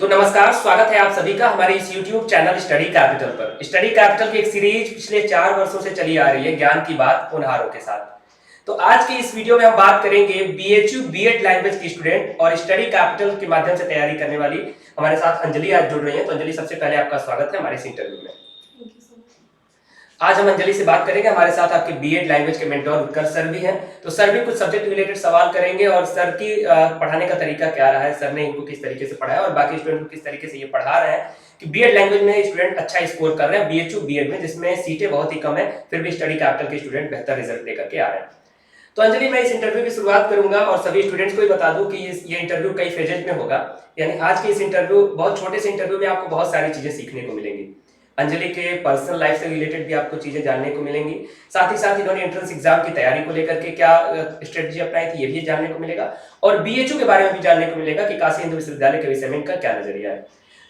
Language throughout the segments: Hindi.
तो नमस्कार, स्वागत है आप सभी का हमारे इस YouTube चैनल स्टडी कैपिटल पर। स्टडी कैपिटल की एक सीरीज पिछले 4 वर्षों से चली आ रही है, ज्ञान की बात होनहारों के साथ। तो आज की इस वीडियो में हम बात करेंगे बीएचयू बीएड लैंग्वेज की स्टूडेंट और स्टडी कैपिटल के माध्यम से तैयारी करने वाली हमारे साथ अंजलि आज जुड़ रही है। तो अंजलि, सबसे पहले आपका स्वागत है हमारे इस इंटरव्यू में। आज हम अंजलि से बात करेंगे। हमारे साथ आपके बीएड लैंग्वेज के मेंटोर उत्कर्ष सर भी हैं। तो सर भी कुछ सब्जेक्ट रिलेटेड सवाल करेंगे और सर की पढ़ाने का तरीका क्या रहा है, सर ने इनको किस तरीके से पढ़ाया और बाकी स्टूडेंट को किस तरीके से ये पढ़ा रहे हैं कि बीएड लैंग्वेज में स्टूडेंट अच्छा स्कोर कर रहे हैं बीएचयू बीएड में, जिसमें सीटें बहुत ही कम है, फिर भी स्टडी कैपिटल के स्टूडेंट बेहतर रिजल्ट लेकर के आ रहे हैं। तो अंजलि, मैं इस इंटरव्यू की शुरुआत करूंगा और सभी स्टूडेंट्स को भी बता दूं कि ये इंटरव्यू कई फेजेज में होगा। यानी आज के इस इंटरव्यू, बहुत छोटे से इंटरव्यू में आपको बहुत सारी चीजें सीखने को मिलेंगी। अंजलि के पर्सनल लाइफ से रिलेटेड भी आपको चीजें जानने को मिलेंगी। साथ ही साथ इन्होंने एंट्रेंस एग्जाम की तैयारी को लेकर के क्या स्ट्रेटजी अपनाई थी, ये भी जानने को मिलेगा। और बीएचयू के बारे में भी जानने को मिलेगा कि काशी हिंदू विश्वविद्यालय के विषय में इनका क्या नजरिया है।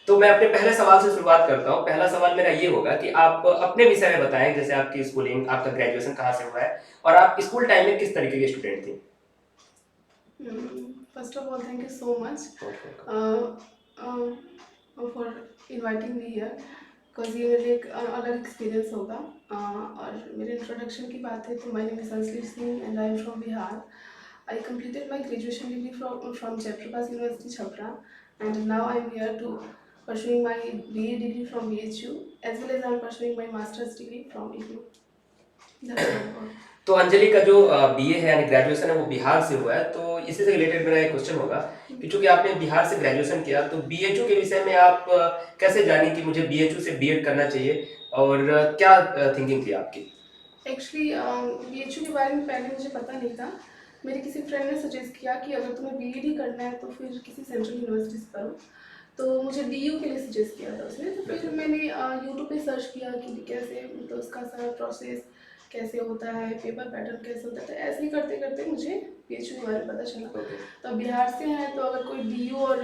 तो मैं अपने पहले सवाल से शुरुआत करता हूँ। पहला सवाल मेरा ये होगा कि आप अपने विषय में बताएं, जैसे आपकी स्कूलिंग, आपका ग्रेजुएशन कहाँ से हुआ है और आप स्कूल टाइम में किस तरीके के स्टूडेंट थी। First of all, thank you so much for inviting me here, because ये मेरे एक अलग एक्सपीरियंस होगा। और मेरे इंट्रोडक्शन की बात है तो my name is Sanskrit Singh and I am from Bihar. I completed my graduation degree from Jaiprakash University, Chhapra, and now I am here to pursuing my BA degree from BHU, as well as I am pursuing my master's degree from IGNOU. That's all. तो अंजलि का जो बीए है यानी ग्रेजुएशन है वो बिहार से हुआ है। तो इसी से रिलेटेड मेरा एक क्वेश्चन होगा कि चूंकि आपने बिहार से ग्रेजुएशन किया, तो बीएचयू के विषय में आप कैसे जानी कि मुझे बीएचयू से बीएड करना चाहिए और क्या थिंकिंग थी आपकी? एक्चुअली बीएचयू के बारे में पहले मुझे पता नहीं था। मेरे किसी फ्रेंड ने सजेस्ट किया कि अगर तुम्हें बीएड ही करना है तो फिर किसी सेंट्रल यूनिवर्सिटी से करो। तो मुझे डीयू के लिए सजेस्ट किया था उसने। तो फिर मैंने यूट्यूब पे सर्च किया कि कैसे, मतलब उसका सारा प्रोसेस कैसे होता है, पेपर पैटर्न कैसे होता है। तो ऐसे ही करते करते मुझे बीएचयू के बारे में पता चला। तो बिहार से हैं तो अगर कोई डीयू और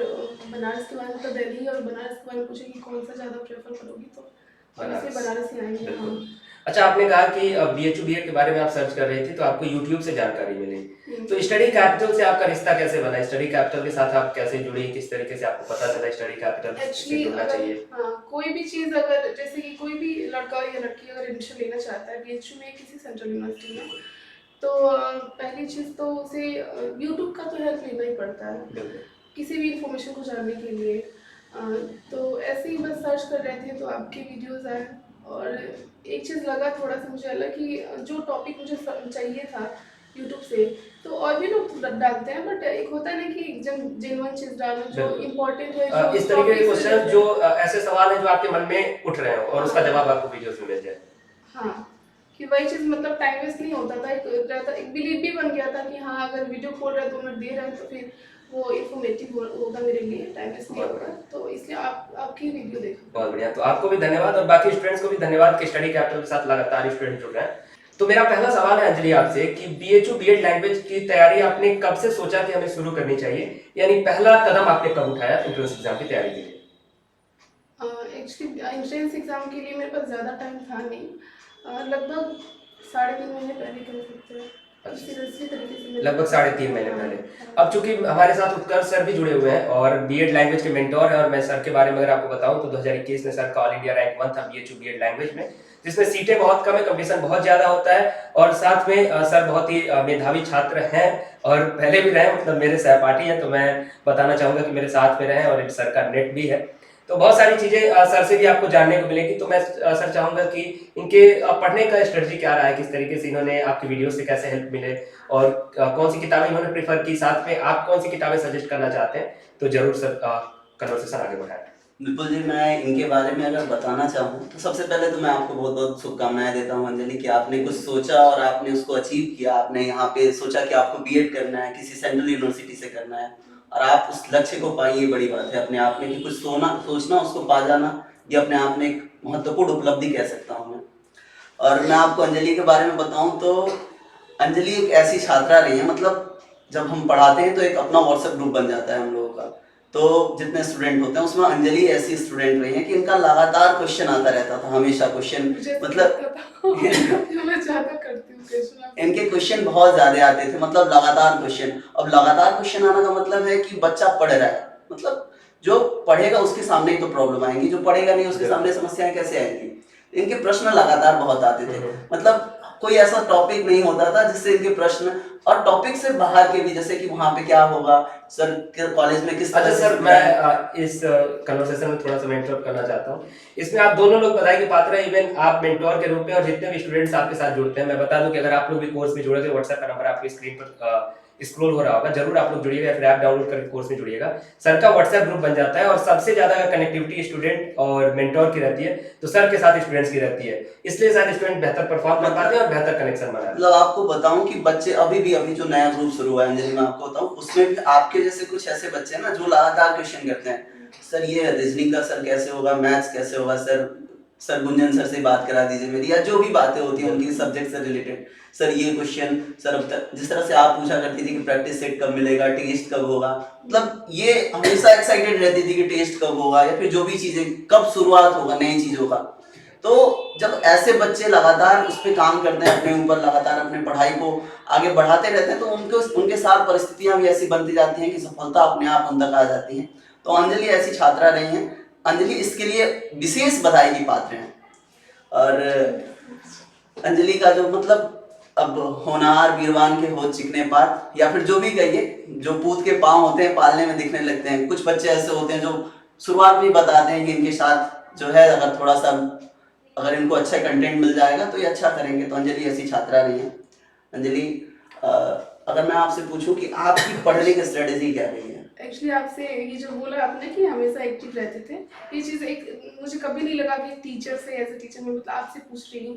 बनारस के बारे में, तो दिल्ली और बनारस के बारे में पूछे कि कौन सा ज़्यादा प्रेफर करोगी, तो बनारस ही आएंगे हम। अच्छा, आपने कहा कि बीएचयू बीएड के बारे में आप सर्च कर रही थी तो आपको यूट्यूब से जानकारी मिली। तो स्टडी कैपिटल से आपका रिश्ता कैसे बना? स्टडी कैपिटल के साथ आप कैसे जुड़ी, किस तरीके से आपको पता चला स्टडी कैपिटल से जुड़ना चाहिए? कोई भी चीज़, अगर जैसे कि कोई भी लड़का या लड़की अगर एडमिशन लेना चाहता है बीएचयू में किसी सेंट्रल यूनिवर्सिटी में, तो पहली चीज़ तो उसे यूट्यूब का तो हेल्प लेना ही पड़ता है किसी भी इंफॉर्मेशन को जानने के लिए। तो ऐसे ही बस सर्च कर रहे थे तो आपके वीडियोज़ आए और एक चीज़ लगा थोड़ा सा मुझे अलग कि जो टॉपिक मुझे चाहिए था यूट्यूब से, तो और भी लोग डालते हैं, बट एक होता है ना कि जेन्युइन चीज़ डालो जो इम्पोर्टेंट है, जो इस तरीके के क्वेश्चन, जो ऐसे सवाल हैं जो आपके मन में उठ रहे हो और उसका जवाब आपको वीडियोस में मिल जाए। हाँ, कि वही चीज़, मतलब टाइम वेस्ट नहीं होता था। एक बिलीव भी बन गया था कि हाँ, अगर वीडियो खोल रहे हैं 2 मिनट दे रहे हैं तो फिर वो इन्फॉर्मेटिव होगा मेरे लिए, टाइम वेस्ट नहीं होगा। तो इसलिए आपकी वीडियो देखो। बहुत बढ़िया। तो आपको भी धन्यवाद और बाकी स्टूडेंट्स को भी धन्यवाद कि स्टडी कैपिटल के साथ लगातार स्टूडेंट जुड़ रहे हैं। तो मेरा पहला सवाल है अंजलि आपसे कि बीएचयू बीएड लैंग्वेज की तैयारी आपने कब से सोचा कि हमें शुरू करनी चाहिए, यानी पहला कदम आपने कब उठाया एंट्रेंस एग्जाम की तैयारी के लिए? एक्चुअली एंट्रेंस एग्जाम के लिए मेरे पास ज़्यादा टाइम था नहीं, लगभग 3.5 महीने पहले कह सकते हैं। लगभग 3.5 महीने पहले। अब चूंकि हमारे साथ उत्कर्ष सर भी जुड़े हुए हैं और बीएड लैंग्वेज के मेंटोर हैं, और मैं सर के बारे में अगर आपको बताऊं तो 2021 में सर का ऑल इंडिया रैंक 1 था बीएचयू बीएड लैंग्वेज में, जिसमें सीटें बहुत कम है, कंपटीशन बहुत ज्यादा होता है और साथ में सर बहुत ही मेधावी छात्र हैं और पहले भी रहे, मतलब मेरे सहपाठी हैं। तो मैं बताना चाहूंगा कि मेरे साथ में रहे और सर का नेट भी है। तो बहुत सारी चीजें सर से भी आपको जानने को मिलेगी। तो मैं सर चाहूंगा कि इनके पढ़ने का स्ट्रेटजी क्या रहा है, किस तरीके से इन्होंने आपकी वीडियो से कैसे हेल्प मिले और कौन सी किताबें इन्होंने प्रेफर की, साथ में आप कौन सी किताबें सजेस्ट करना चाहते हैं, तो जरूर सर कन्वर्सेशन आगे बढ़ाएं। बिल्कुल जी, मैं इनके बारे में अगर बताना चाहूँ तो सबसे पहले तो मैं आपको बहुत बहुत शुभकामनाएं देता हूँ अंजलि, कि आपने कुछ सोचा और आपने उसको अचीव किया। आपने यहाँ पे सोचा कि आपको बीएड करना है, किसी सेंट्रल यूनिवर्सिटी से करना है और आप उस लक्ष्य को पाई, ये बड़ी बात है अपने आप में। कि कुछ सोचना उसको पा जाना, ये अपने आप में एक महत्वपूर्ण उपलब्धि कह सकता हूँ मैं। और मैं आपको अंजलि के बारे में बताऊँ तो अंजलि एक ऐसी छात्रा रही है, मतलब जब हम पढ़ाते हैं तो एक अपना व्हाट्सएप ग्रुप बन जाता है हम लोगों का, तो जितने स्टूडेंट होते हैं उसमें अंजलि ऐसी स्टूडेंट रही है कि इनका लगातार क्वेश्चन आता रहता था, हमेशा क्वेश्चन, मतलब इनके क्वेश्चन बहुत ज्यादा आते थे, मतलब लगातार क्वेश्चन। अब लगातार क्वेश्चन आने का मतलब है कि बच्चा पढ़ रहा है, मतलब जो पढ़ेगा उसके सामने ही तो प्रॉब्लम आएंगी, जो पढ़ेगा नहीं उसके सामने समस्याएं कैसे आएंगी। इनके प्रश्न लगातार बहुत आते थे, मतलब कोई ऐसा टॉपिक नहीं होता था जिससे इनके प्रश्न, और टॉपिक से बाहर के भी, जैसे कि वहां पे क्या होगा सर, कॉलेज में किस तरह अच्छा से सर, मैं इस कन्वर्सेशन में थोड़ा सा मैं इंटरप्ट करना चाहता हूँ। इसमें आप दोनों लोग बताएं कि पात्रा इवन आप मेंटोर के रूप में, और जितने भी स्टूडेंट्स आपके साथ जुड़ते हैं, मैं बता दूं कि अगर आप लोग भी कोर्स में जुड़े थे, व्हाट्सएप का नंबर आपकी स्क्रीन पर स्क्रॉल हो रहा होगा, जरूर आप लोग जुड़िएगा, फिर ऐप डाउनलोड करके कोर्स में जुड़िएगा। सर का व्हाट्सएप ग्रुप बन जाता है और सबसे ज्यादा कनेक्टिविटी स्टूडेंट और मेंटोर की रहती है, तो सर के साथ स्टूडेंट्स की रहती है, इसलिए शायद स्टूडेंट बेहतर परफॉर्म कर पाते हैं और बेहतर कनेक्शन बनाते हैं। मतलब आपको बताऊं कि बच्चे अभी जो नया ग्रुप शुरू हुआ है अंजलि, मैं आपको बताऊं, उसमें भी आपके जैसे कुछ ऐसे बच्चे हैं ना जो लगातार क्वेश्चन करते हैं, सर ये रीजनिंग का सर कैसे होगा, मैथ्स कैसे होगा सर गुंजन सर से बात करा दीजिए मेरी, या जो भी बातें होती हैं उनकी सब्जेक्ट से रिलेटेड, सर ये क्वेश्चन, सर अब तक जिस तरह से आप पूछा करती थी कि प्रैक्टिस सेट कब मिलेगा, टेस्ट कब होगा, मतलब ये हमेशा एक्साइटेड रहती थी कि टेस्ट कब होगा, या फिर जो भी चीजें कब शुरुआत होगा नई चीजों का। तो जब ऐसे बच्चे लगातार उस पर काम करते हैं, अपने ऊपर लगातार अपने पढ़ाई को आगे बढ़ाते रहते हैं, तो उनके साथ परिस्थितियां भी ऐसी बनती जाती हैं कि सफलता अपने आप उन तक आ जाती है। तो अंजलि ऐसी छात्रा रही हैं, अंजलि इसके लिए विशेष बधाई की पात्र हैं। और अंजलि का जो मतलब अब होनहार वीरवान के हो चिकने पात, या फिर जो भी कहिए, जो पूत के पांव होते हैं पालने में दिखने लगते हैं। कुछ बच्चे ऐसे होते हैं जो शुरुआत में बताते हैं कि इनके साथ जो है अगर थोड़ा सा, अगर इनको अच्छा कंटेंट मिल जाएगा तो ये अच्छा करेंगे। तो अंजलि ऐसी छात्रा नहीं है। अंजलि, अगर मैं आपसे पूछूं कि आपकी पढ़ने की स्ट्रेटेजी क्या रही है? एक्चुअली आपसे ये जो बोला आपने कि हमेशा एक्टिव रहते थे, ये चीज़ एक मुझे कभी नहीं लगा कि टीचर से, एज ए टीचर मैं मतलब आपसे पूछ रही हूँ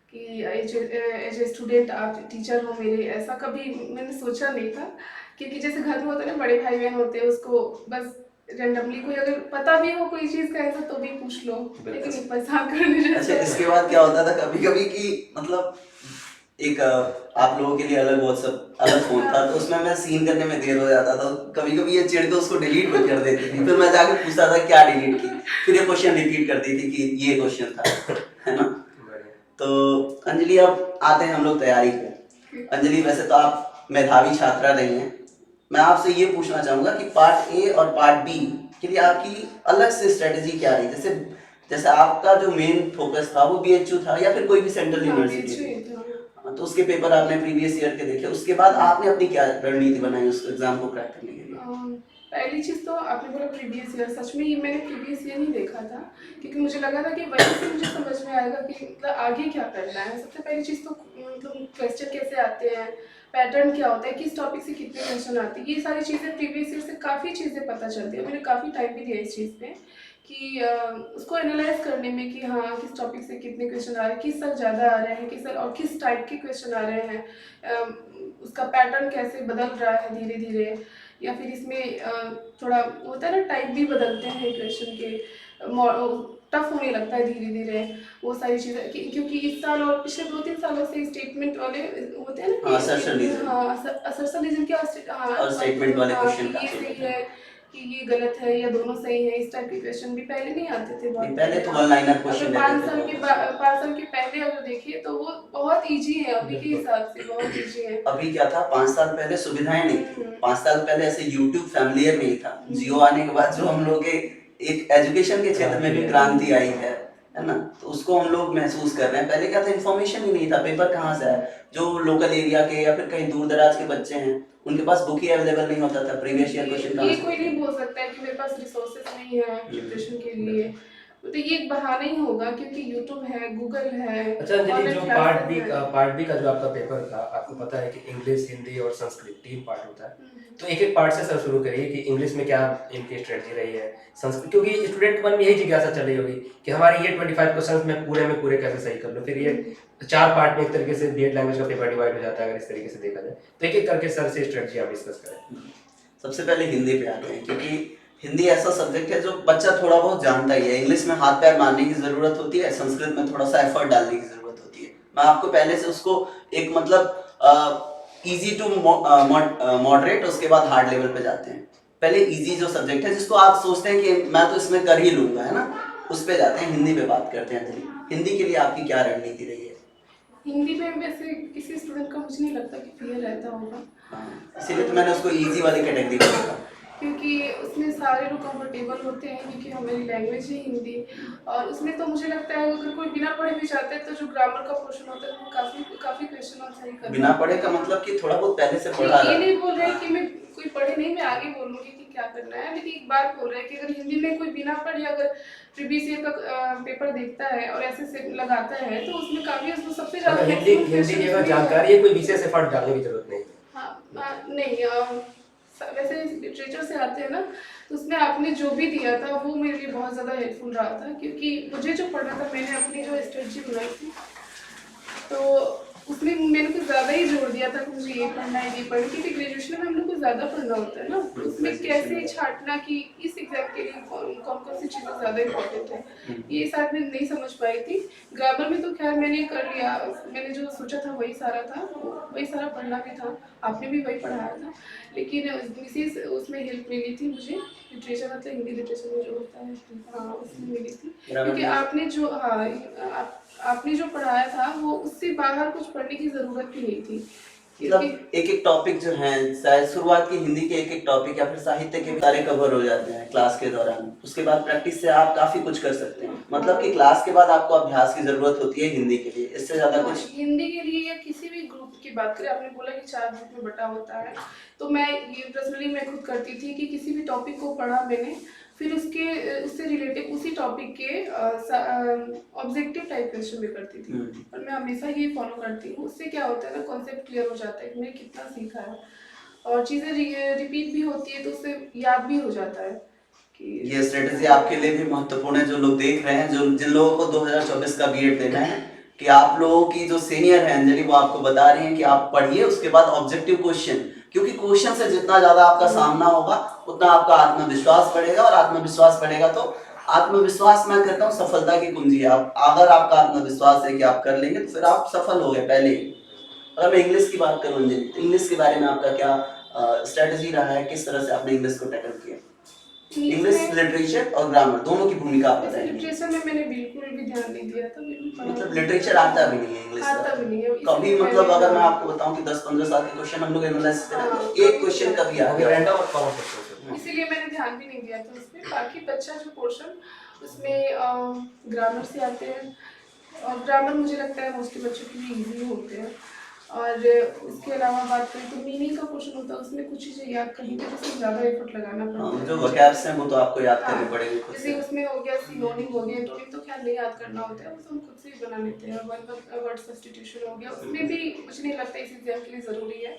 कि एज ए स्टूडेंट आप टीचर हो मेरे, ऐसा कभी मैंने सोचा नहीं था। क्योंकि जैसे घर में होता है ना, बड़े भाई बहन होते हैं, उसको बस रेंडमली कोई अगर पता भी हो कोई चीज़ का ऐसा तो भी पूछ लो, लेकिन ये परेशान करने अच्छा, रहते हैं। इसके बाद क्या होता था कभी कभी कि मतलब एक आप लोगों के लिए अलग व्हाट्सएप अलग फोन था, तो उसमें मैं सीन करने में देर हो जाता था, कभी कभी ये चिढ़ के उसको डिलीट भी कर देती थी, फिर मैं जाके पूछता था क्या डिलीट की, फिर ये क्वेश्चन रिपीट करती थी कि ये क्वेश्चन था, है ना। तो अंजलि, अब आते हैं हम लोग तैयारी पे। अंजलि, वैसे तो आप मेधावी छात्रा रही हैं, मैं आपसे ये पूछना चाहूंगा कि पार्ट ए और पार्ट बी के लिए आपकी अलग से स्ट्रेटेजी क्या रही? जैसे आपका जो मेन फोकस था वो बीएचयू था या फिर कोई भी सेंट्रल यूनिवर्सिटी थी, तो उसके पेपर आपने प्रीवियस ईयर के देखे, उसके बाद आपने अपनी क्या रणनीति बनाई उस एग्जाम को क्रैक करने के लिए? पहली चीज़ तो आपने बोला प्रीवियस ईयर, सच में ये मैंने प्रीवियस ईयर नहीं देखा था, क्योंकि मुझे लगा था कि वहीं से मुझे समझ में आएगा कि मतलब आगे क्या करना है। सबसे पहली चीज़ तो मतलब क्वेश्चन कैसे आते हैं, पैटर्न क्या होता है, किस टॉपिक से कितने क्वेश्चन आते हैं, ये सारी चीज़ें प्रीवियस ईयर से काफ़ी चीज़ें पता चलती है। मैंने काफ़ी टाइम भी दिया इस चीज़ पे कि उसको एनालाइज करने में कि हाँ किस टॉपिक से कितने क्वेश्चन आ रहे हैं, किस साल ज़्यादा आ रहे हैं, किस साल और किस टाइप के क्वेश्चन आ रहे हैं, उसका पैटर्न कैसे बदल रहा है धीरे धीरे, या फिर इसमें थोड़ा होता है ना, टाइप भी बदलते हैं क्वेश्चन के, टफ होने लगता है धीरे धीरे, वो सारी चीज़ें। क्योंकि इस साल और पिछले 2-3 सालों से स्टेटमेंट वाले होते हैं ना, असर्सलिज्म के और स्टेटमेंट वाले क्वेश्चन ये सही है कि ये गलत है या दोनों सही है, इस टाइप के क्वेश्चन भी पहले नहीं आते थे। बहुत पहले तो वन लाइनर क्वेश्चन रहते थे। 5 साल के पहले अगर देखिए तो वो बहुत इजी है, अभी के हिसाब से बहुत इजी है। अभी क्या था, 5 साल पहले सुविधाएं नहीं थी, 5 साल पहले ऐसे यूट्यूब फैमिलियर नहीं था। जियो आने के बाद जो हम लोग के एक एजुकेशन के क्षेत्र में भी क्रांति आई है ना, तो उसको हम लोग महसूस कर रहे हैं। पहले क्या था, इन्फॉर्मेशन ही नहीं था, पेपर कहाँ से आए? जो लोकल एरिया के या फिर कहीं दूर दराज के बच्चे हैं उनके पास बुक ही अवेलेबल नहीं होता था, प्रीवियस ईयर क्वेश्चन ये कोई नहीं बोल सकता है कि मेरे पास रिसोर्सेज नहीं है प्रिपरेशन के लिए, तो ये एक बहाना ही होगा, क्योंकि यूट्यूब है, गूगल है। अच्छा अंजलि, जो पार्ट बी का जो आपका पेपर था, आपको पता है कि इंग्लिश, हिंदी और संस्कृत 3 पार्ट होता है, तो एक एक पार्ट से सर शुरू करिए कि इंग्लिश में क्या इनकी स्ट्रेटजी रही है, संस्कृत, क्योंकि स्टूडेंट मन में यही जिज्ञासा चल रही होगी कि हमारे ये 25 क्वेश्चंस मैं पूरे कैसे सही कर लूँ। फिर ये 4 पार्ट में एक तरीके से बीएड लैंग्वेज का पेपर डिवाइड हो जाता है अगर इस तरीके से देखा जाए, तो एक एक करके सर से स्ट्रेटजी आप डिस्कस करें। सबसे पहले हिंदी पे आते हैं, क्योंकि हिंदी ऐसा सब्जेक्ट है जो बच्चा थोड़ा बहुत जानता ही है। इंग्लिश में हाथ पैर मारने की जरूरत होती है, संस्कृत में थोड़ा सा एफर्ट डालने की जरूरत होती है। मैं आपको पहले से उसको एक मतलब इजी टू मॉडरेट, उसके बाद हार्ड लेवल पे जाते हैं। पहले इजी जो सब्जेक्ट है जिसको आप सोचते हैं कि मैं तो इसमें कर ही लूंगा, है ना, उस पे जाते हैं, हिंदी पे बात करते हैं। अंजलि, हिंदी के लिए आपकी क्या रणनीति रही है? हिंदी में वैसे किसी स्टूडेंट का मुझे नहीं लगता कि फियर रहता होगा, इसीलिए तो मैंने उसको इजी वाली कैटेगरी में रखा। क्योंकि उसमें सारे लोग कंफर्टेबल होते हैं क्योंकि हमारी लैंग्वेज है हिंदी। और उसमें तो मुझे लगता है अगर कोई बिना पढ़े भी जाता है तो जो ग्रामर का पोर्शन होता है वो काफ़ी काफ़ी क्वेश्चन और सही कर बिना पाते पढ़े का हैं। मतलब कि थोड़ा बहुत पहले से नहीं, पढ़ा ये रहा नहीं बोल रहे है। कि मैं कोई पढ़े नहीं, मैं आगे बोलूँगी कि क्या करना है, लेकिन एक बात बोल रहे हैं कि अगर हिंदी में कोई बिना पढ़े अगर प्रीवियस ईयर का पेपर देखता है और ऐसे से लगाता है तो उसमें काफ़ी उसको सबसे ज़्यादा मतलब हिंदी मैक्सिमम हिंदी की क्वेश्चन अगर उसमें जानकारी है, कोई विशेष एफर्ट डालने की जरूरत नहीं। हाँ, नहीं वैसे लिटरेचर से आते हैं ना, तो उसमें आपने जो भी दिया था वो मेरे लिए बहुत ज़्यादा हेल्पफुल रहा था क्योंकि मुझे जो पढ़ना था मैंने अपनी जो स्ट्रेटजी बनाई थी तो उसमें मैंने कुछ ज़्यादा ही जोड़ दिया था कि मुझे ये पढ़ना है ये पढ़ना, क्योंकि ग्रेजुएशन में हम लोग को ज़्यादा पढ़ना होता है ना, तो उसमें ग्रेजुएशन कैसे में। छांटना कि इस एग्जाम के लिए कौन कौन कौन सी चीज़ें ज़्यादा इंपॉर्टेंट है, हम्म। ये शायद मैं नहीं समझ पाई थी। ग्रामर में तो खैर मैंने कर लिया, मैंने जो सोचा था वही सारा था, वही सारा पढ़ना भी था, आपने भी वही पढ़ाया था, लेकिन विशेष उसमें हेल्प मिली थी मुझे लिटरेचर, मतलब हिंदी लिटरेचर में जो होता है, हाँ उसमें मिली थी ग्रामर क्योंकि में आपने जो आपने जो पढ़ाया था वो उससे बाहर कुछ पढ़ने की ज़रूरत भी नहीं थी क्योंकि मतलब एक एक टॉपिक जो है, शायद शुरुआत की हिंदी के एक एक टॉपिक या फिर साहित्य के भी सारे कवर हो जाते हैं क्लास के दौरान। उसके बाद प्रैक्टिस से आप काफी कुछ कर सकते हैं। मतलब कि क्लास के बाद आपको अभ्यास की जरूरत होती है हिंदी के लिए, इससे ज्यादा हाँ, कुछ। हिंदी के लिए या किसी भी ग्रुप की बात करें, आपने बोला कि 4 ग्रुप में बटा होता है, तो मैं ये पर्सनली मैं खुद करती थी कि किसी भी टॉपिक को पढ़ा मैंने, फिर उससे रिलेटेड उसी टॉपिक के ऑब्जेक्टिव टाइप क्वेश्चन भी करती थी, और मैं हमेशा ये फॉलो करती हूँ। उससे क्या होता है ना, कॉन्सेप्ट क्लियर हो जाता है कि मैंने कितना सीखा है, और चीज़ें रिपीट भी होती है तो उससे याद भी हो जाता है कि ये स्ट्रेटेजी आपके लिए भी महत्वपूर्ण है, जो लोग देख रहे हैं, जो जिन लोगों को 2024 का बीएड देना है, कि आप लोगों की जो सीनियर है अंजलि, वो आपको बता रही हैं कि आप पढ़िए, उसके बाद ऑब्जेक्टिव क्वेश्चन, क्योंकि क्वेश्चन से जितना ज्यादा आपका सामना होगा उतना आपका आत्मविश्वास बढ़ेगा, और आत्मविश्वास बढ़ेगा तो आत्मविश्वास मैं कहता हूँ सफलता की कुंजी है। आप अगर आपका आत्मविश्वास है कि आप कर लेंगे तो फिर आप सफल हो गए पहले ही। अगर मैं इंग्लिश की बात करूँ अंजलि, तो इंग्लिश के बारे में आपका क्या स्ट्रेटेजी रहा है, किस तरह से आपने इंग्लिश को टैकल किया? इंग्लिश में लिटरेचर और ग्रामर दोनों की भूमिका आप वैसे बताएंगे। लिटरेचर में मैंने बिल्कुल भी ध्यान नहीं दिया था, बिल्कुल पढ़ा मतलब भी नहीं। लिटरेचर आता भी नहीं है इंग्लिश आता भी नहीं है, का कभी, इसीलिए मतलब मैंने अगर मैं हाँ आपको बताऊं कि 10-15 साल के क्वेश्चन हम लोग एनालाइज करें हाँ तो एक कभी क्वेश्चन ध्यान कभी आ हो गया गया। रैंडम और कॉमन क्वेश्चन। इसीलिए मैंने ध्यान भी नहीं दिया था उसमें। बाकी बच्चा जो पोर्शन उसमें ग्रामर से आते हैं, और ग्रामर मुझे लगता है मोस्टली बच्चों के लिए इजी होते हैं, और उसके अलावा बात करें तो मीनिंग का क्वेश्चन होता है, उसमें कुछ चीज़ें याद करनी तो उसमें ज़्यादा एफर्ट लगाना पड़ता है जो मुझे। वोकैब्स हैं वो तो आपको याद हाँ, करने पड़ेंगे खुद जैसे से। उसमें हो गया सिनोनिम हो गया, एंटोनिम तो खैर नहीं याद करना होता है, वो तो हम खुद से ही बना लेते हैं। वर्ड सब्स्टिट्यूशन हो गया, उसमें भी मुझे नहीं लगता इस एग्जाम के लिए ज़रूरी है।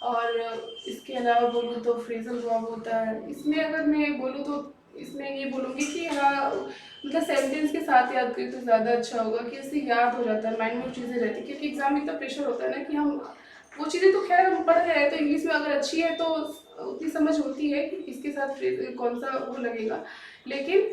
और इसके अलावा बोलूँ तो फ्रेजल वर्ब होता है इसमें, अगर मैं बोलूँ तो इसमें ये बोलूँगी कि हाँ मतलब सेंटेंस के साथ याद करें तो ज़्यादा अच्छा होगा, कि उससे याद हो जाता है, माइंड में वो चीज़ें रहती है, क्योंकि एग्जाम में इतना प्रेशर होता है ना कि हम वो चीज़ें तो खैर हम पढ़ रहे हैं तो इंग्लिश में अगर अच्छी है तो उतनी समझ होती है कि इसके साथ कौन सा वो लगेगा, लेकिन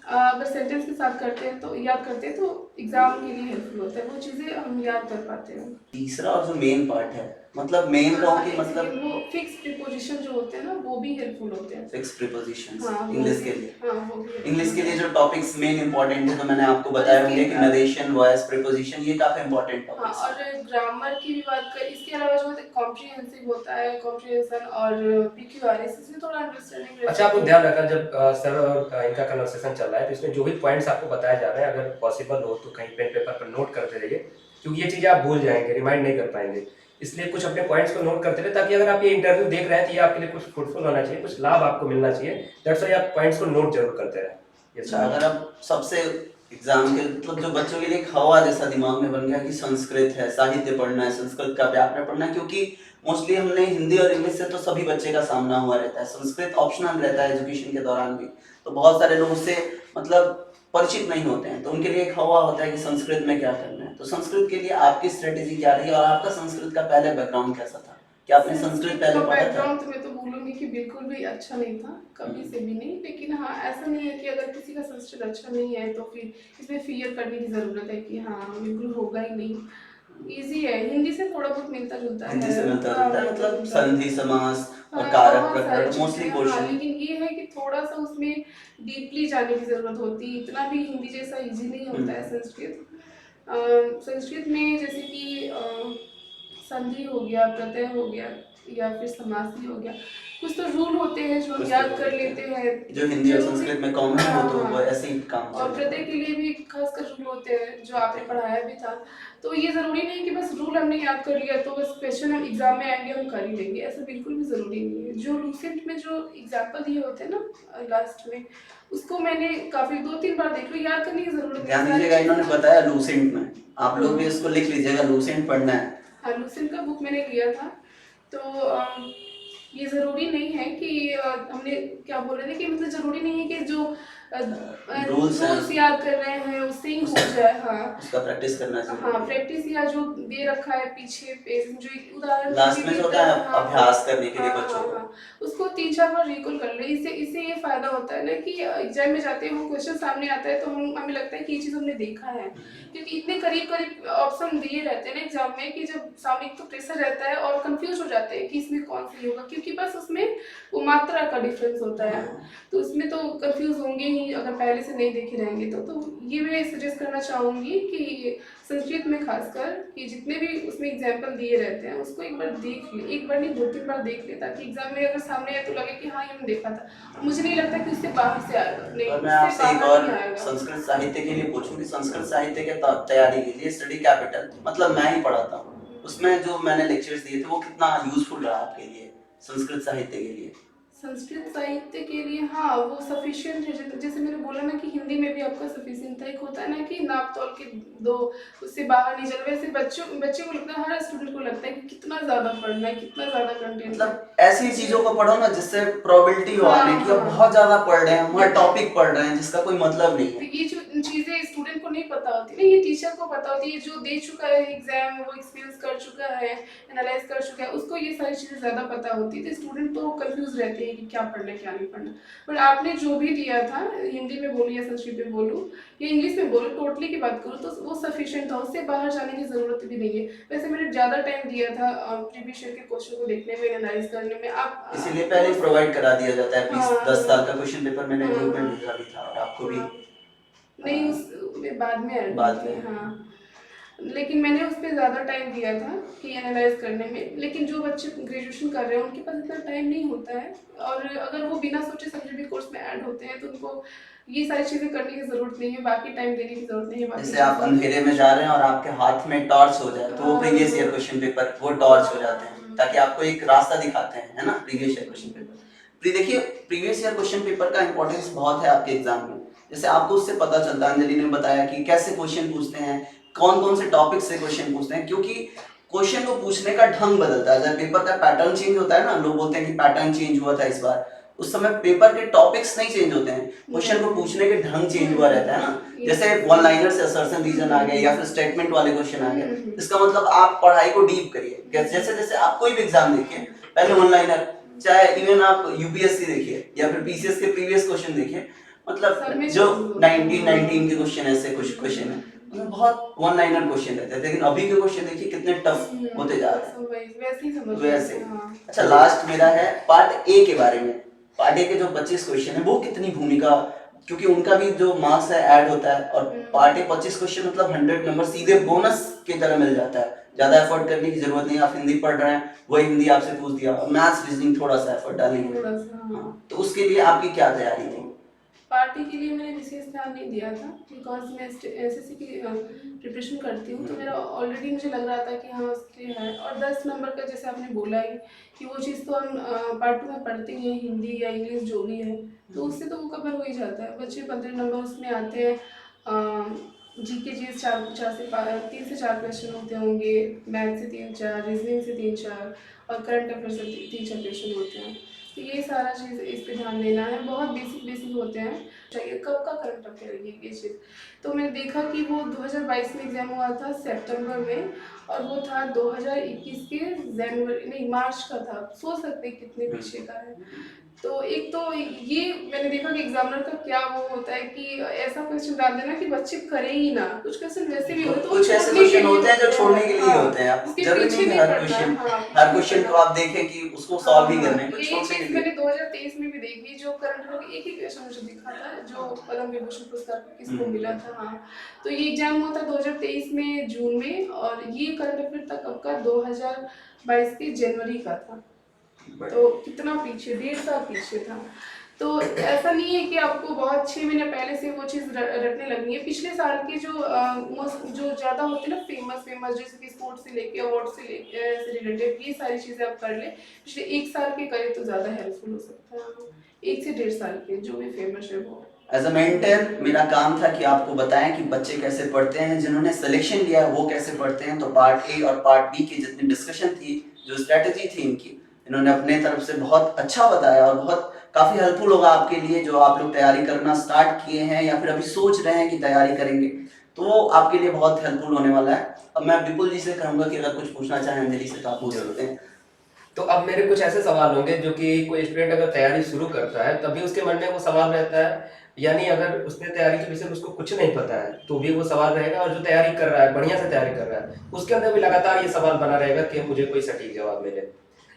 अगर सेंटेंस के साथ करते हैं तो याद करते हैं तो एग्जाम के लिए हेल्पफुल होता है, वो चीज़ें हम याद कर पाते हैं। तीसरा और जो मेन पार्ट है, मतलब मेन कहूँ कि मतलब वो फिक्स प्रीपोजिशन जो होते हैं ना वो भी हेल्पफुल होते हैं। फिक्स प्रीपोजिशंस हाँ वो इंग्लिश भी, के लिए। हाँ वो भी इंग्लिश के लिए helpful जो टॉपिक्स मेन इंपॉर्टेंट है तो मैंने आपको और बताया इसके होंगे कि नरेशन, वॉइस, प्रीपोजिशन, ये काफी इंपॉर्टेंट हाँ, टॉपिक्स और हैं। ग्रामर की भी बात करें, इसके अलावा जो होता है कॉम्प्रिहेंसिव होता है, कॉम्प्रिहेंशन और पीक्यूआरएस, इसमें थोड़ा अंडरस्टैंडिंग अच्छा, आप लोग ध्यान रखना जब सर और इनका कन्वर्सेशन चल रहा है तो इसमें जो भी पॉइंट्स आपको बताए जा रहे हैं, अगर पॉसिबल हो तो कहीं पेन पेपर पर नोट करते रहिए, क्योंकि ये चीज़ें आप भूल जाएंगे, रिमाइंड नहीं कर पाएंगे। इसलिए कुछ अपने पॉइंट्स को नोट करते रहे, ताकि अगर आप ये इंटरव्यू देख रहे हैं तो ये आपके लिए कुछ फ्रूटफुल होना चाहिए, कुछ लाभ आपको मिलना चाहिए। दैट्स व्हाई आप पॉइंट्स को नोट जरूर करते रहें। ये अच्छा, अगर अब सबसे एग्जाम के मतलब जो बच्चों के लिए एक हवा जैसा दिमाग में बन गया कि संस्कृत है, साहित्य पढ़ना है, संस्कृत का व्याकरण पढ़ना है, क्योंकि मोस्टली हमने हिंदी और इंग्लिश से तो सभी बच्चे का सामना हुआ रहता है, संस्कृत ऑप्शनल रहता है एजुकेशन के दौरान भी, तो बहुत सारे लोग उससे मतलब परिचित नहीं होते हैं, तो उनके लिए एक हवा होता है कि संस्कृत में क्या करना है। तो संस्कृत के लिए आपकी स्ट्रेटेजी क्या रही और आपका संस्कृत का पहले बैकग्राउंड कैसा था? क्या आपने संस्कृत पहले का पढ़ा था? बैकग्राउंड तो मैं तो बोलूँगी कि बिल्कुल भी अच्छा नहीं था, कभी से भी नहीं, लेकिन हाँ ऐसा नहीं है कि अगर किसी का संस्कृत अच्छा नहीं है तो फिर इसमें फियर करने की ज़रूरत है कि हाँ बिल्कुल होगा ही नहीं। इजी है, हिंदी से थोड़ा बहुत मिलता जुलता है। हिंदी से मिलता हाँ जुलता है, मिलता मतलब जुलता है। संधि समास और हाँ कारक बहुत सारी प्रकरण चीज़ें मोस्टली हैं, हाँ, क्वेश्चन। लेकिन ये है कि थोड़ा सा उसमें डीपली जाने की ज़रूरत होती है, इतना भी हिंदी जैसा इजी नहीं होता है संस्कृत। संस्कृत में जैसे कि संधि हो गया, प्रत्यय हो गया, या फिर समास हो गया, कुछ तो रूल होते हैं जो हम कुछ तो याद रूल कर होते हैं। लेते हैं जो हिंदी और जो संस्कृत में कॉमन है वो तो वो ऐसे ही काम और चल प्रत्येक के लिए भी खासकर रूल होते हैं जो आपने पढ़ाया भी था। तो ये ज़रूरी नहीं कि बस रूल हमने याद कर लिया तो बस क्वेश्चन हम एग्जाम में आएंगे हम कर ही लेंगे, ऐसा बिल्कुल भी ज़रूरी नहीं है। जो लूसेंट में जो एग्जाम्पल दिए होते हैं ना लास्ट में, उसको मैंने काफ़ी 2-3 बार देख लो, याद करने की ज़रूरत नहीं ध्यान सारी दीजिएगा, इन्होंने चीज़ें। बताया लूसेंट में, आप लोग भी हाँ इसको लिख लीजिएगा, लूसेंट पढ़ना है। हाँ, लूसेंट का बुक मैंने लिया था। तो ये ज़रूरी नहीं है कि हमने क्या बोल रहे थे कि मतलब ज़रूरी नहीं है कि जो रूल्स हैं रूल्स याद कर रहे हैं उससे ही हो जाए। हाँ उसका प्रैक्टिस करना हाँ, जरूरी है। प्रैक्टिस या जो दे रखा है पीछे पेज जो एक उदाहरण के लास्ट लिए में जो देता होता है है। हाँ अभ्यास करने के लिए हाँ बच्चों हाँ को। हाँ, उसको 3-4 बार रिकॉल कर ले। इससे इससे ये फायदा होता है ना कि एग्जाम में जाते हैं हम क्वेश्चन सामने आता है तो हम हमें लगता है कि ये चीज़ हमने देखा है, क्योंकि इतने करीब करीब ऑप्शन दिए रहते हैं ना एग्जाम में कि जब सामने एक तो प्रेशर रहता है और कंफ्यूज हो जाते हैं कि इसमें कौन सी होगा, क्योंकि बस उसमें वो मात्रा का डिफरेंस होता है। हाँ। तो उसमें तो कंफ्यूज होंगे ही अगर पहले से नहीं देखे रहेंगे तो ये मैं सजेस्ट करना चाहूँगी कि संस्कृत में खासकर कि जितने भी उसमें एग्जाम्पल दिए रहते हैं उसको एक बार देख ले, एक बार नहीं 2-3 बार देख ले, ताकि एग्जाम में अगर सामने आए तो लगे कि हाँ ये मैंने देखा था। मुझे नहीं लगता कि उससे बाहर से आएगा, नहीं और मैं उससे आपसे एक बाहर और नहीं आएगा। संस्कृत साहित्य के लिए पूछूं कि संस्कृत साहित्य के तैयारी के लिए स्टडी कैपिटल मतलब मैं ही पढ़ाता हूँ, उसमें जो मैंने लेक्चर्स दिए थे वो कितना यूजफुल रहा आपके लिए संस्कृत साहित्य के लिए? संस्कृत साहित्य के लिए हाँ वो सफिशिएंट है, जैसे मैंने बोला ना कि हिंदी में भी आपका सफिशिएंट था। एक होता है ना कि नाप तोल के दो, उससे बाहर नहीं चल। वैसे बच्चे को लगता है, हर स्टूडेंट को लगता है कि कितना ज़्यादा पढ़ना है, कितना ज़्यादा कंटेंट है। मतलब ऐसी चीजों को पढ़ो ना जिससे प्रोबेबिलिटी हो हाँ आने की, अब हाँ, बहुत ज्यादा पढ़ रहे हैं, हम हर टॉपिक पढ़ रहे हैं जिसका कोई मतलब नहीं तो है। ये जो चीजें स्टूडेंट को नहीं पता होती ना, ये टीचर को पता होती है। जो दे चुका है एग्जाम में, वो एक्सपीरियंस कर चुका है, एनालाइज कर चुका है, उसको ये सारी चीजें ज्यादा पता होती है। तो स्टूडेंट तो कंफ्यूज रहते हैं कि क्या पढ़ना है क्या नहीं पढ़ना। बट आपने जो भी दिया था, हिंदी में बोलूँ या संस्कृत में बोलूँ या इंग्लिश में बोलूँ, टोटली की बात करूँ तो वो सफिशिएंट था, उससे बाहर जाने की जरूरत भी नहीं है। वैसे मैंने ज्यादा टाइम दिया था प्रीवियस ईयर के क्वेश्चन को देखने में, एनालाइज करने में। आप इसीलिए पहले प्रोवाइड करा दिया जाता है, 20-10 साल का हाँ क्वेश्चन पेपर मैंने हाँ ग्रुप में हाँ भेजा भी था और आपको भी हाँ, नहीं उस में बाद में ऐड हुई बाद थी। में। हाँ, लेकिन मैंने उस पर ज़्यादा टाइम दिया था कि एनालाइज करने में। लेकिन जो बच्चे ग्रेजुएशन कर रहे हैं उनके पास इतना टाइम नहीं होता है, और अगर वो बिना सोचे समझे भी कोर्स में ऐड होते हैं तो उनको ये सारी चीज़ें करने की ज़रूरत नहीं है, बाकी टाइम देने की ज़रूरत नहीं है बाकी जैसे आप चीज़ों अंधेरे में जा रहे हैं और आपके हाथ में टॉर्च हो जाए तो वो प्रीवियस ईयर क्वेश्चन पेपर वो टॉर्च हो जाते हैं, ताकि आपको एक रास्ता दिखाते हैं, है ना, प्रीवियस ईयर क्वेश्चन पेपर। देखिए प्रीवियस ईयर क्वेश्चन पेपर का इंपॉर्टेंस बहुत है आपके एग्जाम में। जैसे आपको उससे पता चलता है, अंजलि ने बताया कि कैसे क्वेश्चन पूछते हैं, कौन कौन से टॉपिक से क्वेश्चन पूछते हैं, क्योंकि क्वेश्चन को पूछने का ढंग बदलता है। जब पेपर का पैटर्न चेंज होता है ना, लोग बोलते हैं कि पैटर्न चेंज हुआ था इस बार, उस समय पेपर के टॉपिक्स नहीं चेंज होते हैं, क्वेश्चन को पूछने के ढंग चेंज हुआ रहता है ना। जैसे वन लाइनर से असर्शन रीजन आ गए या फिर स्टेटमेंट वाले क्वेश्चन आ गए, इसका मतलब आप पढ़ाई को डीप करिए। जैसे जैसे आप कोई भी एग्जाम देखिए, पहले वन लाइनर, चाहे इवन आप यूपीएससी देखिए या फिर पीसीएस के प्रीवियस क्वेश्चन देखिए, मतलब जो 1919 के क्वेश्चन ऐसे कुछ क्वेश्चन है, मतलब बहुत वन लाइनर क्वेश्चन रहते हैं, लेकिन अभी के क्वेश्चन देखिए कितने टफ होते जा रहे हैं। वैसे ही समझ वैसे हाँ। अच्छा, लास्ट मेरा है पार्ट ए के बारे में। पार्ट ए के जो 25 क्वेश्चन है वो कितनी भूमिका, क्योंकि उनका भी जो मार्क्स है ऐड होता है, और पार्ट ए 25 क्वेश्चन मतलब 100 नंबर सीधे बोनस की तरह मिल जाता है। ज्यादा एफर्ट करने की जरूरत नहीं, आप हिंदी पढ़ रहे हैं वही हिंदी आपसे पूछ दिया, और मैथ्स रीजनिंग थोड़ा सा एफर्ट डालेंगे। थोड़ा सा हाँ। हाँ, तो उसके लिए आपकी क्या तैयारी थी? पार्टी के लिए मैंने विशेष ध्यान नहीं दिया था, बिकॉज मैं एसएससी की प्रिपरेशन करती हूँ, तो मेरा ऑलरेडी मुझे लग रहा था कि हाँ उसके है। और 10 नंबर का जैसे आपने बोला है कि वो चीज़ तो हम पार्ट 2 में पढ़ते ही हैं, हिंदी या इंग्लिश जो भी है, तो उससे तो वो कवर हो ही जाता है। बच्चे 15 नंबर उसमें आते हैं। जीके चीज़ 3 से 4 क्वेश्चन होते होंगे, मैथ से 3-4, रीजनिंग से 3-4, और करंट अफेयर से 3-4 क्वेश्चन होते हैं। तो ये सारा चीज़ इस पे ध्यान देना है, बहुत बेसिक बेसिक होते हैं। चाहिए कब का करंट अफेयर है ये चीज़। तो मैंने देखा कि वो 2022 में एग्ज़ाम हुआ था सितंबर में, और वो था 2021 के जनवरी नहीं मार्च का था। सोच सकते हैं कितने पीछे का है। तो एक तो ये मैंने देखा कि एग्जामिनर का क्या वो होता है कि ऐसा क्वेश्चन डाल देना कि बच्चे करें ही ना। कुछ क्वेश्चन वैसे भी होते हैं तो कुछ ऐसे क्वेश्चन होते हैं जो छोड़ने के लिए होते हैं, आप उसके जरूरी पीछे नहीं कि नहीं हर पड़ना। क्वेश्चन हाँ, हर क्वेश्चन को आप देखें कि उसको सॉल्व ही करना है, कुछ यही छोड़ने के चीज लिए। मैंने 2023 में भी देखी, जो करंट अफेयर एक ही क्वेश्चन मुझे दिखा था जो पद्म विभूषण पुरस्कार किसको मिला था। हाँ, तो ये एग्जाम हुआ था 2023 में जून में, और ये करंट अफेयर था कब का, 2022 के जनवरी का था। तो कितना पीछे, 1.5 साल पीछे था। तो ऐसा नहीं है कि आपको बहुत 6 महीने पहले से वो चीज़ रटने लगनी है। पिछले साल के जो ज़्यादा होते हैं ना फेमस, जैसे कि स्पोर्ट्स से लेके अवार्ड से लेके से रिलेटेड, ये सारी चीज़ें आप कर लें। पिछले 1 साल के करें तो ज़्यादा हेल्पफुल हो सकता है आपको। 1 से 1.5 साल के जो भी फेमस है वो। एज अ मेंटर मेरा काम था कि आपको बताएं कि बच्चे कैसे पढ़ते हैं, जिन्होंने सिलेक्शन लिया है वो कैसे पढ़ते हैं। तो पार्ट ए और पार्ट बी की जितनी डिस्कशन थी, जो स्ट्रेटजी थी इनकी, इन्होंने अपने तरफ से बहुत अच्छा बताया और बहुत काफ़ी हेल्पफुल होगा आपके लिए, जो आप लोग तैयारी करना स्टार्ट किए हैं या फिर अभी सोच रहे हैं कि तैयारी करेंगे, तो वो आपके लिए बहुत हेल्पफुल होने वाला है। अब मैं विपुल जी से कहूँगा कि अगर कुछ पूछना चाहें अंजलि से तो आप पूछ सकते हैं। तो अब मेरे कुछ ऐसे सवाल होंगे जो कि कोई स्टूडेंट अगर तैयारी शुरू करता है तभी उसके मन में वो सवाल रहता है, यानी अगर उसने तैयारी के विषय में उसको कुछ नहीं पता है तो भी वो सवाल रहेगा, और जो तैयारी कर रहा है, बढ़िया से तैयारी कर रहा है, उसके अंदर भी लगातार ये सवाल बना रहेगा कि मुझे कोई सटीक जवाब मिले।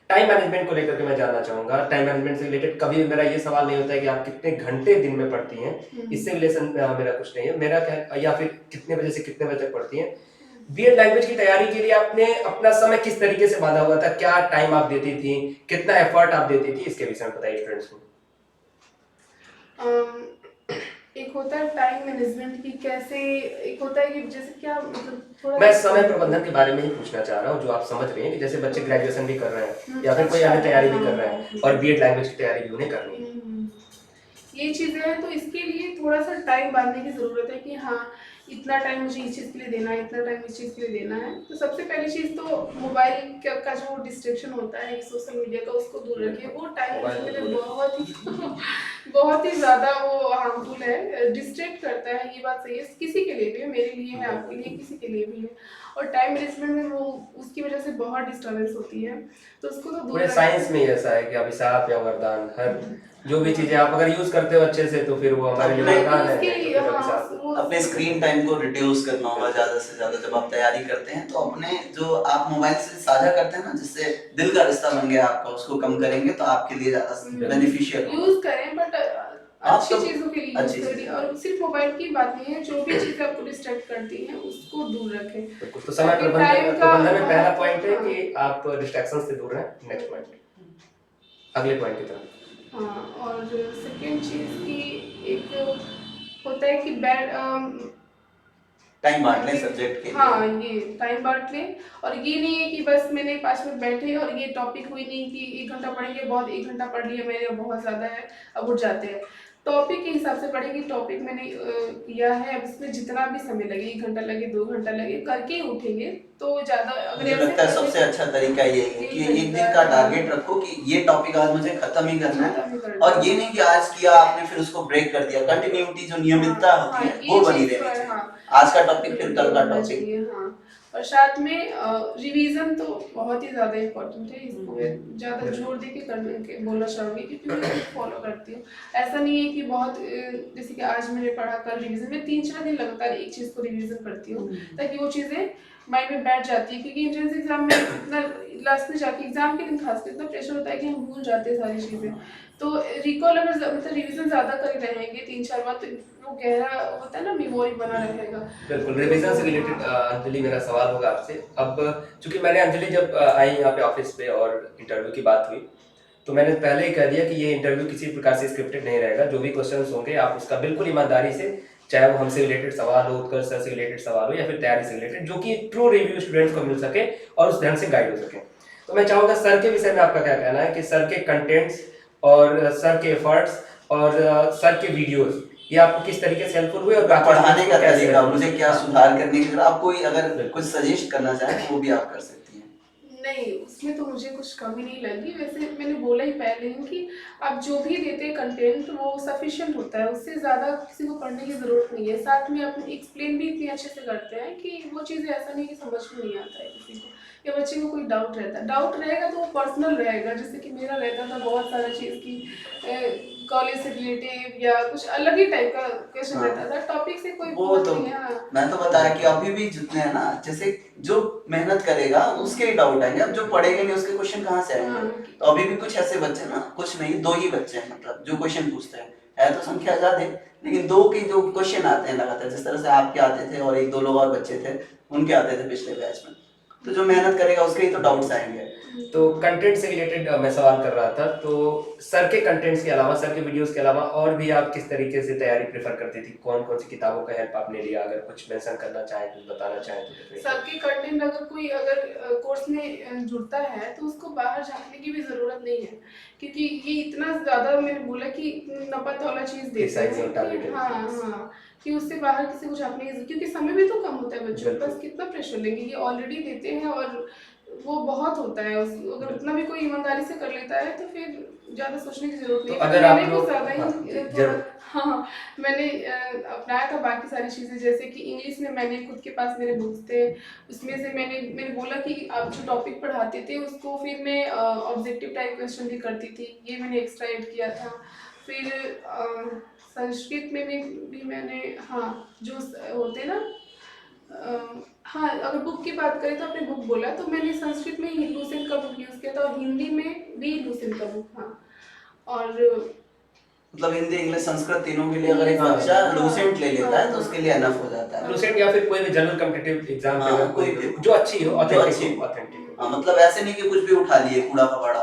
टाइम मैनेजमेंट को लेकर के मैं जानना चाहूंगा। टाइम मैनेजमेंट से रिलेटेड कभी भी मेरा ये सवाल नहीं होता है कि आप कितने घंटे दिन में पढ़ती हैं, इससे रिलेशन मेरा कुछ नहीं है। मेरा क्या, या फिर कितने बजे से कितने बजे तक पढ़ती हैं। बीएड लैंग्वेज की तैयारी के लिए आपने अपना समय किस तरीके से बांधा हुआ था, क्या टाइम आप देती थी, कितना एफर्ट आप देती थी, इसके विषय में बताइए स्टूडेंट्स को। अम, एक होता है टाइम मैनेजमेंट की कैसे, एक होता है कि जैसे क्या मतलब थोड़ा मैं समय प्रबंधन के बारे में ही पूछना चाह रहा हूँ, जो आप समझ रहे हैं कि जैसे बच्चे ग्रेजुएशन भी कर रहे हैं या फिर कोई अन्य तैयारी भी कर रहे हैं और बीएड लैंग्वेज की तैयारी भी उन्हें करनी है। ये चीज़ें हैं, तो इसके लिए थोड़ा सा टाइम बांधने की ज़रूरत है कि हाँ इतना टाइम मुझे इस चीज़ के लिए देना है, इतना टाइम इस चीज़ के लिए देना है। तो सबसे पहली चीज़ तो मोबाइल का जो डिस्ट्रैक्शन होता है सोशल मीडिया का, उसको दूर रखिए। वो टाइम के लिए बहुत ही बहुत ही ज़्यादा वो हार्मफुल है, डिस्ट्रैक्ट करता है, ये बात सही है। किसी के लिए भी है, मेरे लिए है, आपके लिए, किसी के लिए भी है। और टाइम मैनेजमेंट में वो उसकी वजह से बहुत डिस्टर्बेंस होती है, तो उसको तो दूर पूरे साइंस में ही ऐसा है कि अभिशाप या वरदान, हर जो भी चीजें आप अगर यूज करते हो अच्छे से तो फिर वो हमारे लिए वरदान है, नहीं तो फिर अभिशाप है। अपने स्क्रीन टाइम को रिड्यूस करना होगा ज़्यादा से ज़्यादा। जब आप तैयारी करते हैं तो अपने जो आप मोबाइल से साझा करते हैं ना, जिससे दिल का रिश्ता बन गया आपका, उसको कम करेंगे तो आपके लिए ज़्यादा बेनिफिशियल होगा। यूज करें, बट अच्छी तो चीजों के लिए यूज अच्छी करिए। और सिर्फ मोबाइल की बात नहीं है, जो भी चीजें आपको डिस्ट्रैक्ट करती हैं उसको दूर रखें। बिल्कुल। तो समय टाइम प्रबंधन का प्रबंधन में पहला पॉइंट है हाँ। कि आप डिस्ट्रैक्शन से दूर रहें। नेक्स्ट पॉइंट, अगले पॉइंट की तरफ। हाँ, और सेकेंड चीज की एक होता है कि बैड टाइम बांट लें सब्जेक्ट के लिए। हाँ, ये टाइम बांट लें। और ये नहीं है कि बस मैंने 5 मिनट बैठे और ये टॉपिक हुई नहीं कि 1 घंटा पढ़ेंगे, बहुत 1 घंटा पढ़ लिया मैंने, बहुत ज़्यादा है, अब उठ जाते हैं। टॉपिक के हिसाब से पढ़ेंगे। टॉपिक मैंने किया है, अब इसमें जितना भी समय लगे, 1 घंटा लगे, 2 घंटा लगे, करके ही उठेंगे तो ज़्यादा। अगर मुझे लगता है सबसे अच्छा तरीका यही है कि एक दिन का टारगेट रखो कि ये टॉपिक आज मुझे खत्म ही करना है। और ये नहीं कि आज किया आपने फिर उसको ब्रेक कर दिया। कंटिन्यूटी जो नियमितता होती है वो बनी रहनी चाहिए। आज का टॉपिक फिर कल का टॉपिक। हाँ, और साथ में रिवीजन तो बहुत ही ज़्यादा इम्पोर्टेंट है। इसको मैं ज़्यादा जोर दे के करने के बोलना चाहूँगी, क्योंकि मैं फॉलो करती हूँ। ऐसा नहीं है कि बहुत जैसे कि आज मैंने पढ़ा, कल रिवीजन। मैं 3-4 दिन लगातार एक चीज़ को रिवीजन करती हूँ ताकि वो चीज़ें माइंड में बैठ जाती है। क्योंकि एंट्रेंस एग्जाम में इतना लास्ट में जाके एग्जाम के दिन खासकर इतना प्रेशर होता है कि हम भूल जाते हैं सारी चीज़ें। तो रिकॉल अगर मतलब रिवीजन ज़्यादा कर रहेंगे 3-4 बार, तो वो गहरा होता है ना, मेमोरी बना रहेगा। बिल्कुल। रिवीजन से रिलेटेड अंजलि मेरा सवाल होगा आपसे। अब चूंकि मैंने अंजलि जब आई यहाँ पे ऑफिस पे और इंटरव्यू की बात हुई तो मैंने पहले ही कह दिया कि ये इंटरव्यू किसी प्रकार से स्क्रिप्टेड नहीं रहेगा। जो भी क्वेश्चंस होंगे आप उसका बिल्कुल ईमानदारी से, चाहे वो हमसे रिलेटेड सवाल हो, उत्कर्ष सर से रिलेटेड सवाल हो या फिर तैयारी से रिलेटेड, जो कि ट्रू रिव्यू स्टूडेंट्स को मिल सके और उस ढंग से गाइड हो सके। तो मैं चाहूँगा सर के विषय में आपका क्या कहना है कि सर के कंटेंट्स और सर के एफर्ट्स और सर के वीडियोस ये आपको किस तरीके से हेल्पफुल हुए और पढ़ाने का तरीका, मुझे क्या सुधार करने की, आप कोई अगर कुछ सजेस्ट करना चाहें तो वो भी आप कर सकती हैं। नहीं, उसमें तो मुझे कुछ कमी नहीं लगी। वैसे मैंने बोला ही पहले ही कि आप जो भी देते हैं कंटेंट वो सफिशिएंट होता है, उससे ज़्यादा किसी को पढ़ने की ज़रूरत नहीं है। साथ में आप एक्सप्लेन भी इतनी अच्छे से करते हैं कि वो चीज़ें ऐसा नहीं कि समझ में नहीं आता है किसी को, या बच्चे को कोई डाउट रहता है। डाउट रहेगा तो वो पर्सनल रहेगा, जैसे कि मेरा रहता था बहुत सारा चीज़ की कॉलेज से रिलेटिव या कुछ अलग ही टाइप का क्वेश्चन रहता था। टॉपिक से कोई वो तो नहीं है। हाँ, मैं तो बताया कि अभी भी जितने हैं ना, जैसे जो मेहनत करेगा उसके ही डाउट आएंगे। अब जो पढ़ेंगे नहीं उसके क्वेश्चन कहाँ से आएंगे? तो अभी भी कुछ ऐसे बच्चे ना, कुछ नहीं 2 ही बच्चे हैं मतलब जो क्वेश्चन पूछते हैं। है तो संख्या ज्यादा है, लेकिन 2 के जो क्वेश्चन आते हैं लगातार, जिस तरह से आपके आते थे और 1-2 लोग और बच्चे थे उनके आते थे पिछले बैच में। तो जो मेहनत करेगा उसके ही तो डाउट्स आएंगे। तो कंटेंट से रिलेटेड मैं सवाल कर रहा था, तो सर के कंटेंट्स के अलावा, सर के वीडियोस के अलावा और भी आप किस तरीके से तैयारी प्रेफर करती थी? कौन कौन सी किताबों का हेल्प आपने लिया? अगर कुछ मेंशन करना चाहें, कुछ बताना चाहें तो definitely। सर के कंटेंट अगर कोई कोर्स में जुड़ता है तो उसको बाहर झांकने की भी ज़रूरत नहीं है, क्योंकि ये इतना ज़्यादा मैंने बोला कि नपा-तौला चीज़ देते Precise हैं और कि targeted हाँ, चीज़। हाँ, कि उससे बाहर किसी को झाँकने की क्योंकि समय भी तो कम होता है बच्चों के पास, बिल्कुल। कितना प्रेशर लेंगे, ये ऑलरेडी देते हैं और वो बहुत होता है अगर उतना भी कोई ईमानदारी से कर लेता है तो फिर ज़्यादा सोचने की ज़रूरत तो नहीं है। अगर क्योंकि आप मैंने कुछ लोग, ज़्यादा हाँ ही थोड़ा जरूर, हाँ, मैंने अपनाया था बाकी सारी चीज़ें, जैसे कि इंग्लिश में मैंने खुद के पास मेरे बुक्स थे, उसमें से मैंने बोला कि आप जो टॉपिक पढ़ाते थे उसको फिर मैं ऑब्जेक्टिव टाइप क्वेश्चन भी करती थी, ये मैंने एक्स्ट्रा ऐड किया था। फिर संस्कृत में भी मैंने हाँ, जो होते हैं ना हाँ, अगर बुक की बात करें तो आपने बुक बोला, तो मैंने संस्कृत में ही लूसेंट का बुक यूज़ किया था और हिंदी में भी लूसेंट का बुक, हाँ। और मतलब हिंदी, इंग्लिश, संस्कृत तीनों के लिए अगर एक इंग्लिश में बच्चा हाँ, लूसेंट ले लेता है तो हाँ, उसके लिए अनफ हो जाता है। लूसेंट या फिर कोई भी जनरल कॉम्पिटिटिव एग्जाम पे हाँ, अगर कोई कोई भी जो अच्छी हो, जो ऑथेंटिक अच्छी हो, हो। ऑथेंटिक हो। हाँ, मतलब ऐसे नहीं कि कुछ भी उठा लिए कूड़ा कबाड़ा,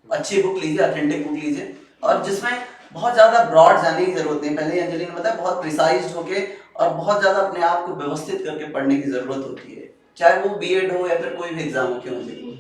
अच्छी बुक लीजिए, ऑथेंटिक बुक लीजिए, और जिसमें बहुत ज्यादा ब्रॉड जाने की जरूरत नहीं। पहले अंजलि ने बताया, बहुत प्रिसाइज्ड होके और बहुत ज्यादा अपने आप को व्यवस्थित करके पढ़ने की जरूरत होती है, चाहे वो बीएड हो या फिर कोई भी एग्जाम हो, क्यों नहीं।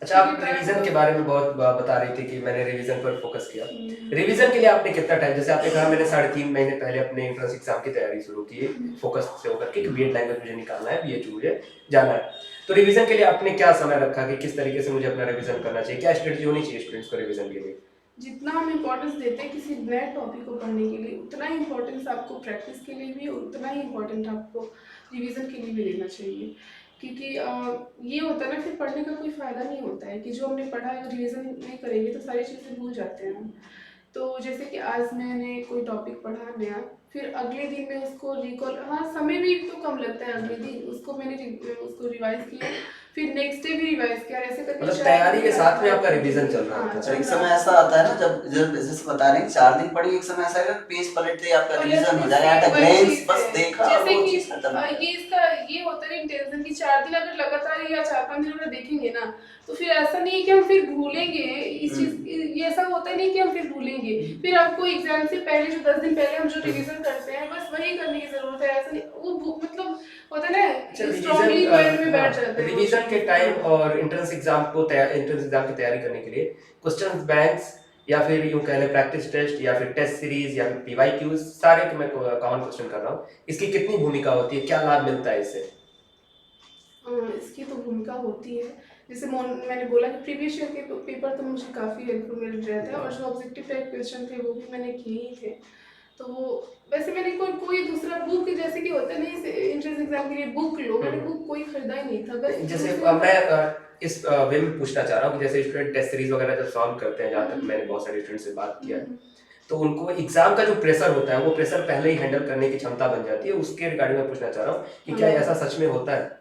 अच्छा, आप रिवीजन के बारे में बहुत बता रही थी कि मैंने रिवीजन पर फोकस किया। रिवीजन के लिए आपने कितना टाइम, जैसे आपने कहा मैंने 3.5 महीने पहले अपने एंट्रेंस एग्जाम की तैयारी शुरू की फोकस से होकर के, बीएड लैंग्वेज मुझे निकालना है, बीएचयू मुझे जाना है, तो रिवीजन के लिए आपने क्या समय रखा कि किस तरीके से मुझे अपना रिवीजन करना चाहिए, क्या स्ट्रेटजी होनी चाहिए स्टूडेंट्स को रिवीजन के लिए? जितना हम इम्पोर्टेंस देते हैं किसी नए टॉपिक को पढ़ने के लिए, उतना ही इम्पोर्टेंस आपको प्रैक्टिस के लिए भी और उतना ही इम्पोर्टेंट आपको रिवीजन के लिए भी देना चाहिए, क्योंकि ये होता है ना, फिर पढ़ने का कोई फ़ायदा नहीं होता है कि जो हमने पढ़ा है रिवीजन नहीं करेंगे तो सारी चीज़ें भूल जाते हैं हम। तो जैसे कि आज मैंने कोई टॉपिक पढ़ा नया, फिर अगले दिन में उसको रिकॉल, हाँ समय भी तो कम लगता है, अगले दिन उसको मैंने उसको रिवाइज किया, फिर नेक्स्ट डे भी रिवाइज किया, ऐसे करके मतलब 4 तैयारी के दिन साथ में आपका हाँ, रिवीजन चल रहा हाँ, था। अच्छा, एक चल समय रहा ऐसा था। आता है ना, जब जैसे बता रहे हैं 4 दिन पढ़ी, एक समय ऐसा आएगा पेज पलटते ही आपका रिवीजन हो जाएगा, एट अ वही ग्लेंस चीज़ बस है। देखा और जैसे वो कि चीज खत्म हो ये गया। इसका ये होता है इंटेंशन कि 4 दिन अगर लगातार या 4-5 दिन अगर देखेंगे ना, तो फिर ऐसा नहीं है कि हम फिर भूलेंगे इस चीज़, ये ऐसा होता नहीं कि हम फिर भूलेंगे। फिर आपको एग्जाम से पहले जो 10 दिन पहले हम जो रिवीजन करते हैं बस वही करने की ज़रूरत है, ऐसा नहीं वो मतलब होता है अच्छा, ना, रिवीजन, स्ट्रांगली माइंड में हाँ, बैठ जाते हैं वो रिवीजन के चीज़। टाइम हाँ। और एंट्रेंस एग्जाम की तैयारी करने के लिए क्वेश्चंस बैंक्स या फिर यूं कह लें प्रैक्टिस टेस्ट या फिर टेस्ट सीरीज या फिर पीवाईक्यूज, सारे के मैं कॉमन क्वेश्चन कर रहा हूँ, इसकी कितनी भूमिका होती है, क्या लाभ मिलता है इससे? इसकी तो भूमिका होती है, जैसे मैंने बोला कि प्रीवियस ईयर के पेपर तो मुझे काफ़ी हेल्पफुल मिल रहे थे और जो ऑब्जेक्टिव टाइप क्वेश्चन थे वो भी मैंने किए ही थे। तो वो वैसे मैंने कोई दूसरा बुक, जैसे कि होता है ना एंट्रेंस एग्जाम के लिए बुक लो, मैंने बुक कोई खरीदा ही नहीं था, बस जैसे उसमें मैं इस वे में पूछना चाह रहा हूँ कि जैसे स्टूडेंट टेस्ट सीरीज वगैरह जब सॉल्व करते हैं, जहाँ तक मैंने बहुत सारे स्टूडेंट से बात किया है, तो उनको एग्जाम का जो प्रेशर होता है वो प्रेशर पहले ही हैंडल करने की क्षमता बन जाती है, उसके रिगार्डिंग मैं पूछना चाह रहा हूँ कि क्या ऐसा सच में होता है?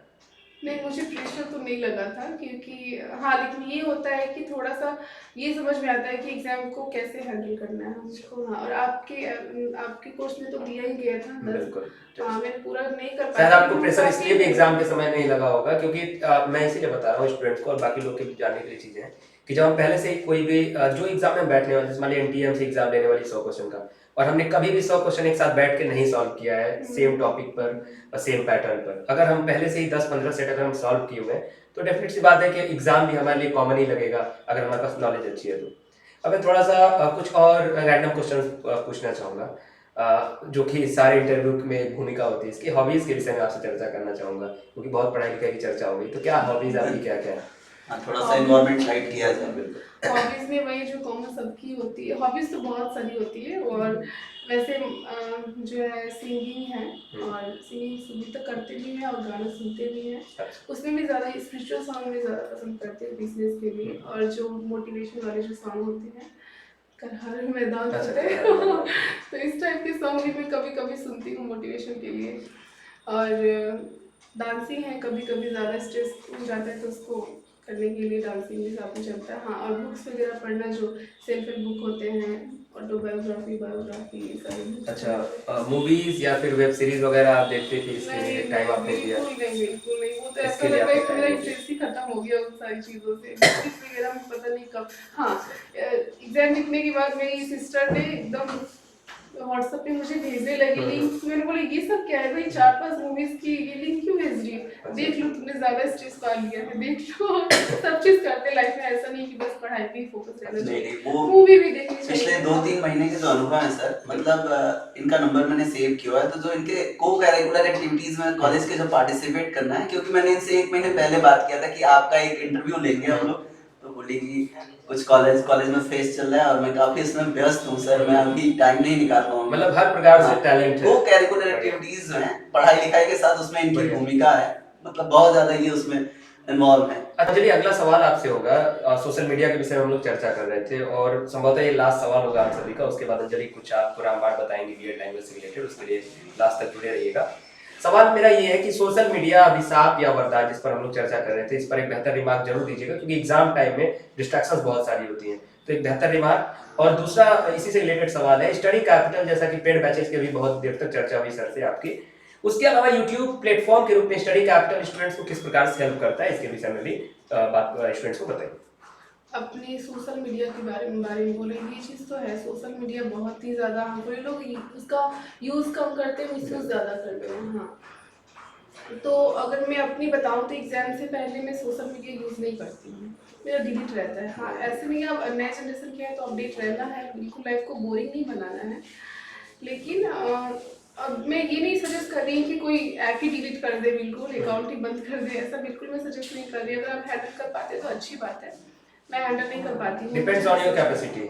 नहीं, मुझे प्रेशर तो नहीं लगा था, क्योंकि हाँ, लेकिन ये होता है कि थोड़ा सा ये समझ में आता है कि एग्जाम को कैसे हैंडल करना है हमको। हाँ, और आपके कोर्स में तो दिया ही गया था 10। बिल्कुल। हाँ, मैंने पूरा नहीं कर शायद पाया, आपको लेकिन प्रेशर काफी इसलिए भी एग्जाम के समय नहीं लगा होगा क्योंकि मैं इसीलिए बता रहा हूँ स्टूडेंट्स को और बाकी लोग के भी जानने के लिए चीजें हैं कि जब हम पहले से ही कोई भी जो एग्जाम में बैठने वाले, जैसे मान लीजिए एनटीएम से एग्जाम लेने वाली 100 क्वेश्चन का, और हमने कभी भी 100 क्वेश्चन एक साथ बैठ के नहीं सॉल्व किया है सेम टॉपिक पर और सेम पैटर्न पर, अगर हम पहले से ही 10-15 सेट अगर हम सॉल्व किए हुए हैं तो डेफिनेट सी बात है कि एग्जाम भी हमारे लिए कॉमन ही लगेगा अगर हमारे पास नॉलेज अच्छी है तो। अब मैं थोड़ा सा कुछ और रैंडम क्वेश्चन पूछना चाहूँगा, जो कि सारे इंटरव्यू में भूमिका होती है, इसकी हॉबीज के विषय में आपसे चर्चा करना चाहूंगा क्योंकि बहुत पढ़ाई लिखाई की चर्चा हो गई, तो क्या हॉबीज आपकी क्या क्या है? हाँ, थोड़ा सा एनवायरनमेंट लाइट किया जाए। बिल्कुल। हॉबीज में वही जो कॉमन सबकी होती है, हॉबीज तो बहुत सारी होती है, और वैसे जो है सिंगिंग है, और सिंगिंग सुबह तक करते भी हैं और गाना सुनते भी हैं, उसमें भी ज़्यादा स्पिरिचुअल सॉन्ग में ज़्यादा पसंद करते हैं बिजनेस के लिए, और जो मोटिवेशन वाले जो सॉन्ग होते हैं, कर हर मैदान फतेह तो इस टाइप के सॉन्ग भी मैं कभी कभी सुनती हूँ मोटिवेशन के लिए। और डांसिंग है, कभी कभी ज़्यादा स्ट्रेस हो जाता है तो उसको करने के लिए डांसिंग भी साथ में चलता है। हाँ, और बुक्स वगैरह पढ़ना, जो सेल्फ हेल्प बुक होते हैं ऑटोबायोग्राफी, बायोग्राफी, ये सारी books अच्छा, पढ़ते मूवीज या फिर वेब सीरीज वगैरह आप देखते थे, इसके लिए नहीं टाइम नहीं, आपने दिया? बिल्कुल नहीं, वो तो इसके ऐसा लिए लगता है आपने कि टाइम मेरा नहीं दिया? इंटरेस्ट ही खत्म हो गया उन सारी चीज़ों से। मूवीज़ वगैरह में पता नहीं कब। हाँ, एग्ज़ाम लिखने के बाद मेरी सिस्टर ने एकदम व्हाट्सएप पे मुझे भेजने लगी लिंक। मैंने बोला ये सब क्या है भाई, 4-5 मूवीज़ की ये लिंक क्यों भेज रही है? देख लो, तुमने ज़्यादा स्ट्रेस पा लिया है, देख लो। सब चीज़ करते लाइफ में, ऐसा नहीं कि बस पढ़ाई पे ही फोकस रहना नहीं चाहिए, नहीं, वो मूवी भी देखनी पिछले चाहिए। 2-3 महीने के जो अनुभव है सर, मतलब इनका नंबर मैंने सेव किया है, तो जो इनके को करिकुलर एक्टिविटीज में कॉलेज के जो पार्टिसिपेट करना है, क्योंकि मैंने इनसे 1 महीने पहले बात किया था कि आपका एक इंटरव्यू लेंगे हम लोग, तो बोली कि कुछ कॉलेज में फेस्ट चल रहा है और मैं काफी इसमें व्यस्त हूँ सर, मैं अभी टाइम नहीं निकाल पाऊंगा। मतलब हर प्रकार से हाँ, टैलेंट है। को करिकुलर बढ़िया। एक्टिविटीज जो है पढ़ाई लिखाई के साथ, उसमें इनकी बढ़िया। भूमिका है, मतलब बहुत ज्यादा ये उसमें इन्वॉल्व है। अच्छा, चलिए अगला सवाल आपसे होगा। सोशल मीडिया के विषय में हम लोग चर्चा कर रहे थे और संभवतः ये लास्ट सवाल होगा आप सभी का। उसके बाद अंजलि कुछ आपको रामबाण बताएंगे बीएड लैंग्वेज से रिलेटेड, उसके लिए लास्ट तक जुड़े रहिएगा। सवाल मेरा ये है कि सोशल मीडिया अभिशाप या वरदान, जिस पर हम लोग चर्चा कर रहे थे, इस पर एक बेहतर रिमार्क जरूर दीजिएगा, क्योंकि एग्जाम टाइम में डिस्ट्रैक्शंस बहुत सारी होती हैं, तो एक बेहतर रिमार्क। और दूसरा इसी से रिलेटेड सवाल है, स्टडी कैपिटल जैसा कि पेड बैचेस की भी बहुत देर तक चर्चा हुई सर से आपकी, उसके अलावा यूट्यूब प्लेटफॉर्म के रूप में स्टडी कैपिटल स्टूडेंट्स को किस प्रकार से हेल्प करता है, इसके विषय में भी बात स्टूडेंट्स को बताइए। अपने सोशल मीडिया के बारे में बोले, ये चीज़ तो है, सोशल मीडिया बहुत ही ज़्यादा कोई लोग उसका यूज़ कम करते हैं, मिसयूज़ ज़्यादा करते हैं। हाँ, तो अगर मैं अपनी बताऊं तो एग्ज़ाम से पहले मैं सोशल मीडिया यूज़ नहीं करती हूँ, मेरा डिलीट रहता है। हाँ, ऐसे नहीं, आप नए जनरेशन के हैं तो अपडेट रहना है, बिल्कुल लाइफ को बोरिंग नहीं बनाना है। लेकिन अब मैं ये नहीं सजेस्ट कर रही कि कोई ऐप ही डिलीट कर दे, बिल्कुल अकाउंट ही बंद कर दे, ऐसा बिल्कुल मैं सजेस्ट नहीं कर रही। अगर आप हैंडल कर पाते तो अच्छी बात है, मैं हैंडल नहीं कर पाती हूँ। Depends on your capacity.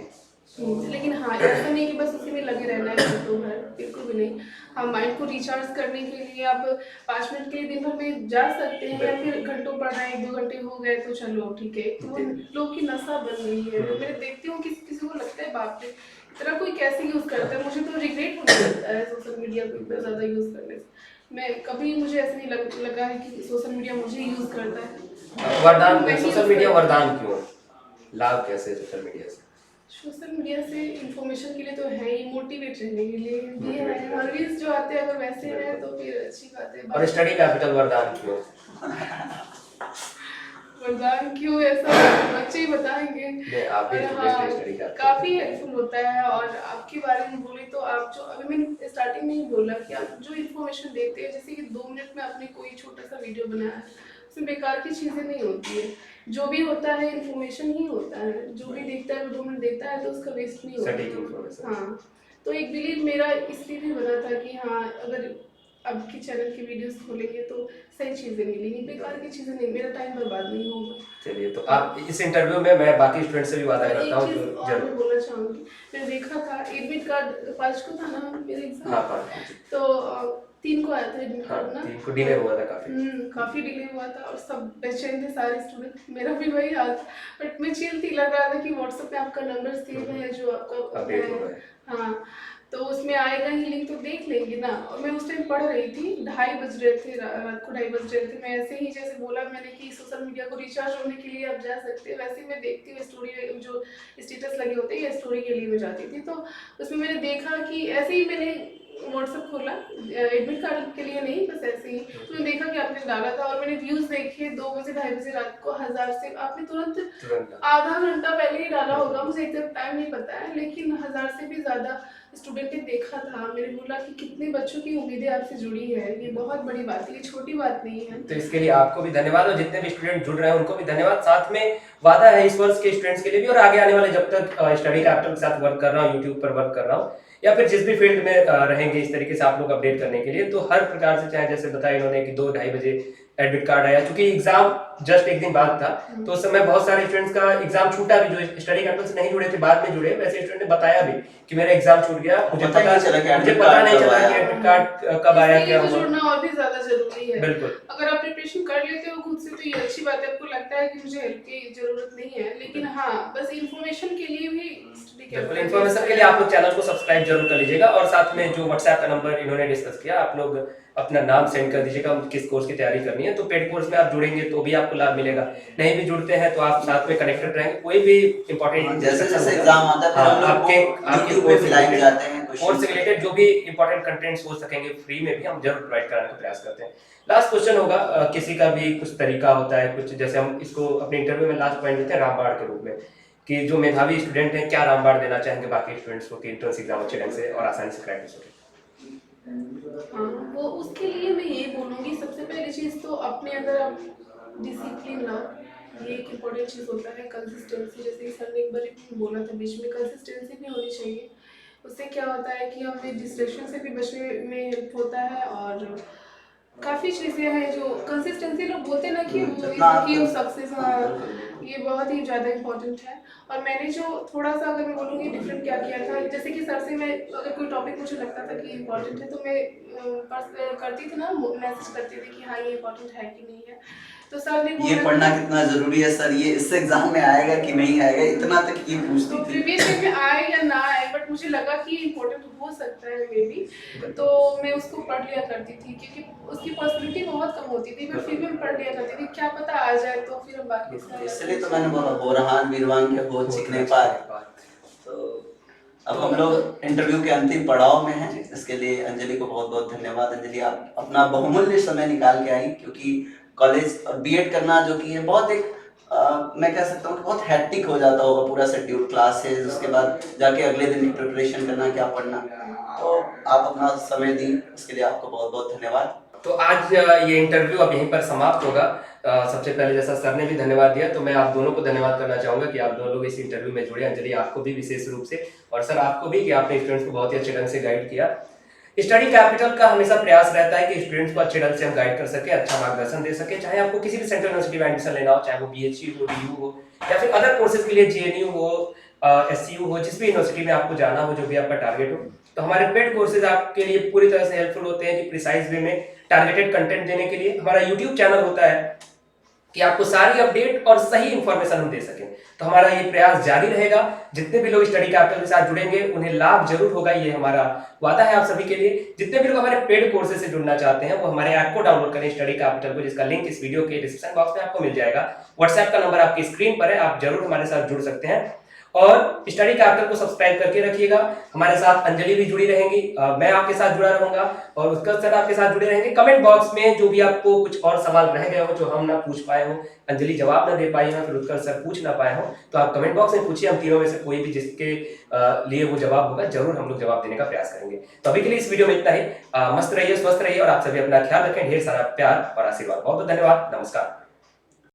लेकिन हाँ, ऐसा नहीं कि बस उसी में लगे रहना है दिन तो भर, बिल्कुल भी नहीं। हाँ, माइंड को रिचार्ज करने के लिए आप 5 मिनट के लिए दिन भर में जा सकते हैं, या फिर घंटों पढ़ रहे हैं, 1-2 घंटे हो गए तो चलो ठीक है। तो वो लोग की नशा बन गई है। मैं देखती हूँ किसी किसी को लगता है बाप रे इतना कोई कैसे यूज़ करता है। मुझे तो रिग्रेट होने लगता है सोशल मीडिया को इतना ज़्यादा यूज़ करने से। मैं कभी, मुझे ऐसा नहीं लगा है कि सोशल मीडिया मुझे यूज़ करता है। वरदान, मैं सोशल मीडिया वरदान क्यों? लाभ कैसे सोशल मीडिया से? सोशल मीडिया से इंफॉर्मेशन के लिए तो है ही, मोटिवेट रहने के लिए भी है, और रील्स जो आते हैं अगर वैसे हैं तो फिर अच्छी बात है। और स्टडी कैपिटल वरदान क्यों? वरदान क्यों, ऐसा बच्चे ही बताएंगे। आप भी हाँ, स्टडी कैपिटल काफ़ी हेल्पफुल होता है। और आपके बारे में बोले तो आप जो, अभी मैंने स्टार्टिंग में ही बोला कि आप जो इन्फॉर्मेशन देते हैं, जैसे कि 2 मिनट में आपने कोई छोटा सा वीडियो बनाया है, उसमें बेकार की चीज़ें नहीं होती है, जो भी होता है इन्फॉर्मेशन ही होता है। जो भी देखता है वो 2 मिनट देखता है तो उसका वेस्ट नहीं होता। हाँ, तो एक बिलीव मेरा इसलिए भी बना था कि हाँ, अगर अब की चैनल की वीडियोस खोलेंगे तो सही चीज़ें मिलेंगी, बेकार की चीज़ें नहीं, मेरा टाइम बर्बाद नहीं होगा। चलिए, तो आप इस इंटरव्यू में मैं बाकी स्टूडेंट से भी वादा और एक करता हूँ चीज़ तो और जरूर। मैं बोलना चाहूँगी, मैंने देखा था एडमिट कार्ड 5 को था ना मेरे एग्जाम। हाँ, 5 तो 3 को आया था एडमिट हाँ, कार्ड ना। 3 को डिले हुआ था काफी। काफ़ी डिले हुआ था और सब बेचैन थे सारे स्टूडेंट, मेरा भी वही हाल था। बट मैं चिल थी, लग रहा था कि व्हाट्सएप पे आपका नंबर सेव है जो आपका अपडेट हो गए। हाँ, तो उसमें आएगा ही लिंक, तो देख लेंगे ना। और मैं उस टाइम पढ़ रही थी, 2:30 बज रहे थे, रात को 2:30 बज रहे थे। मैं ऐसे ही, जैसे बोला मैंने कि सोशल मीडिया को रिचार्ज होने के लिए आप जा सकते हैं, वैसे ही मैं देखती हूँ स्टोरी जो स्टेटस लगे होते हैं या स्टोरी के लिए मैं जाती थी। तो उसमें मैंने देखा कि ऐसे ही मैंने व्हाट्सएप खोला, एडमिट कार्ड के लिए नहीं, बस ऐसे ही। तो मैंने देखा कि आपने डाला था और मैंने व्यूज़ देखे 2 बजे 2:30 बजे रात को 1000 से। आपने तुरंत आधा घंटा पहले ही डाला होगा, मुझे एकदम टाइम नहीं पता है, लेकिन 1000 से भी ज़्यादा स्टूडेंट ने देखा था। मैंने बोला कि कितने बच्चों की उम्मीदें आपसे जुड़ी है, ये बहुत बड़ी बात है, ये छोटी बात नहीं है। तो इसके लिए आपको भी धन्यवाद और जितने भी स्टूडेंट जुड़ रहे हैं उनको भी धन्यवाद। साथ में वादा है इस वर्ष के स्टूडेंट्स के लिए भी और आगे आने वाले, जब तक स्टडी कैपिटल के साथ वर्क कर रहा हूँ, यूट्यूब पर वर्क कर रहा हूँ या फिर जिस भी फील्ड में रहेंगे इस तरीके से आप लोग अपडेट करने के लिए, तो हर प्रकार से, चाहे जैसे बताया इन्होंने कि 2-2:30 बजे एडमिट कार्ड आया, क्योंकि एग्जाम जस्ट एक दिन बाद था, तो उस समय बहुत सारे स्टूडेंट्स का एग्जाम छूटा भी, जो स्टडी कैपिटल से नहीं जुड़े थे बाद में जुड़े। वैसे स्टूडेंट ने बताया भी कि मेरा एग्जाम छूट गया, मुझे पता नहीं चला कि एडमिट कार्ड कब आया, क्या हुआ। जुड़ना और भी ज्यादा जरूरी है। बिल्कुल, अगर आप प्रिपरेशन कर लेते हो खुद से तो ये अच्छी बात है। आपको लगता है कि मुझे हेल्प की जरूरत नहीं है, लेकिन हाँ, बस इंफॉर्मेशन के लिए भी बिल्कुल इन्फॉर्मेशन के लिए आप लोग चैनल को सब्सक्राइब जरूर कर लीजिएगा। और साथ में जो व्हाट्सएप का नंबर इन्होंने डिस्कस किया, आप लोग अपना नाम सेंड कर दीजिएगा किस कोर्स की तैयारी करनी है। तो पेड कोर्स में आप जुड़ेंगे तो भी आपको लाभ मिलेगा, नहीं भी जुड़ते हैं तो आप साथ में कनेक्टेड रहेंगे। कोई भी इंपॉर्टेंट जैसे जैसे एग्जाम आता है फिर हम लोग आपके YouTube पे फिलाइन जाते हैं कोर्स से रिलेटेड जो भी इंपॉर्टेंट कंटेंट्स हो सकेंगे फ्री में भी हम जरूर प्रोवाइड कराने का प्रयास करते हैं। लास्ट क्वेश्चन होगा, किसी का भी कुछ तरीका होता है, कुछ जैसे हम इसको अपने इंटरव्यू में लास्ट पॉइंट देते हैं रामबाण के रूप में, कि जो मेधावी स्टूडेंट हैं क्या रामबाण देना चाहेंगे बाकी स्टूडेंट्स को कि एंट्रेंस एग्जाम अच्छे ढंग से और आसानी से क्रैक हो सके। हाँ, वो उसके लिए मैं ये बोलूँगी, सबसे पहली चीज़ तो अपने अंदर आप डिसिप्लिन लाओ। ये एक इम्पोर्टेंट चीज़ होता है। कंसिस्टेंसी, जैसे कि सर ने एक बार बोला था बीच में, कंसिस्टेंसी भी होनी चाहिए। उससे क्या होता है कि हमें डिस्ट्रैक्शन से भी बचने में हेल्प होता है, और काफ़ी चीज़ें हैं जो कंसिस्टेंसी, लोग बोलते हैं ना कि वो सक्सेस, ये बहुत ही ज़्यादा इम्पोर्टेंट है। और मैंने जो थोड़ा सा, अगर मैं बोलूँगी डिफरेंट क्या किया था, जैसे कि सर से मैं अगर कोई टॉपिक मुझे लगता था कि इम्पोर्टेंट है तो मैं करती थी ना, मैसेज करती थी कि हाँ ये इम्पोर्टेंट है कि नहीं है। तो सर ने ये पढ़ना कितना जरूरी है सर, ये इससे एग्जाम में आएगा कि नहीं आएगा, इतना तक ये पूछती तो थी। प्रीवियस ईयर में आए या ना आए, बट मुझे लगा कि इम्पोर्टेंट हो सकता है मे बी, तो मैं उसको पढ़ लिया करती थी, क्योंकि उसकी पॉसिबिलिटी बहुत कम होती थी, बट फिर भी मैं पढ़ लिया करती थी, क्या पता आ जाए तो फिर हम बाकी इसलिए तो मैंने बोला बोरहान वीरवान के हो चिकने पार। तो अब हम लोग इंटरव्यू के अंतिम पड़ाव में हैं, इसके लिए अंजलि को बहुत बहुत धन्यवाद। अंजलि आप अपना बहुमूल्य समय निकाल के आई, क्योंकि कॉलेज और बीएड करना जो कि है बहुत एक मैं कह सकता हूँ बहुत हैक्टिक हो जाता होगा पूरा शेड्यूल, क्लासेस, उसके बाद जाके अगले दिन की प्रिपरेशन करना, क्या पढ़ना, तो आप अपना समय दी, उसके लिए आपको बहुत बहुत धन्यवाद। तो आज ये इंटरव्यू अब यहीं पर समाप्त होगा। सबसे पहले जैसा सर ने भी धन्यवाद दिया, तो मैं आप दोनों को धन्यवाद करना चाहूंगा कि आप दोनों लोग इस इंटरव्यू में जुड़े। अंजलि आपको भी विशेष रूप से, और सर आपको भी कि आपने स्टूडेंट्स को बहुत ही अच्छे ढंग से गाइड किया। स्टडी कैपिटल का हमेशा प्रयास रहता है कि स्टूडेंट्स को अच्छे ढंग से हम गाइड कर सके, अच्छा मार्गदर्शन दे सके, चाहे आपको किसी भी सेंट्रल यूनिवर्सिटी में एडमिशन लेना हो, चाहे वो बीएचयू हो, डीयू हो, या फिर अदर कोर्सेज के लिए जेएनयू हो, एससीयू हो, जिस भी यूनिवर्सिटी में आपको जाना हो, जो भी आपका टारगेट हो, तो हमारे पेड कोर्सेज आपके लिए पूरी तरह से हेल्पफुल होते हैं कि प्रिसाइज वे में टारगेटेड कंटेंट देने के लिए। हमारा यूट्यूब चैनल होता है कि आपको सारी अपडेट और सही इंफॉर्मेशन हम दे सकें, तो हमारा ये प्रयास जारी रहेगा। जितने भी लोग स्टडी कैपिटल के साथ जुड़ेंगे उन्हें लाभ जरूर होगा, ये हमारा वादा है आप सभी के लिए। जितने भी लोग हमारे पेड कोर्सेज से जुड़ना चाहते हैं वो हमारे ऐप को डाउनलोड करें, स्टडी कैपिटल को, जिसका लिंक इस वीडियो के डिस्क्रिप्शन बॉक्स में आपको मिल जाएगा। व्हाट्सएप का नंबर आपकी स्क्रीन पर है, आप जरूर हमारे साथ जुड़ सकते हैं। और स्टडी कैपिटल को सब्सक्राइब करके रखिएगा। हमारे साथ अंजलि भी जुड़ी रहेंगी, मैं आपके साथ जुड़ा रहूंगा, और उत्कर्ष सर आपके साथ जुड़े रहेंगे। कमेंट बॉक्स में जो भी आपको कुछ और सवाल रह गए हो, जो हम ना पूछ पाए हो, अंजलि जवाब ना दे पाई हो, फिर उत्कर्ष सर पूछ ना पाए हो, तो आप कमेंट बॉक्स में पूछिए। हम तीनों में से कोई भी जिसके लिए वो जवाब होगा जरूर हम लोग जवाब देने का प्रयास करेंगे। तो अभी के लिए इस वीडियो में इतना ही। मस्त रहिए, स्वस्थ रहिए, और आप सभी अपना ख्याल रखें। ढेर सारा प्यार और आशीर्वाद। बहुत बहुत धन्यवाद। नमस्कार।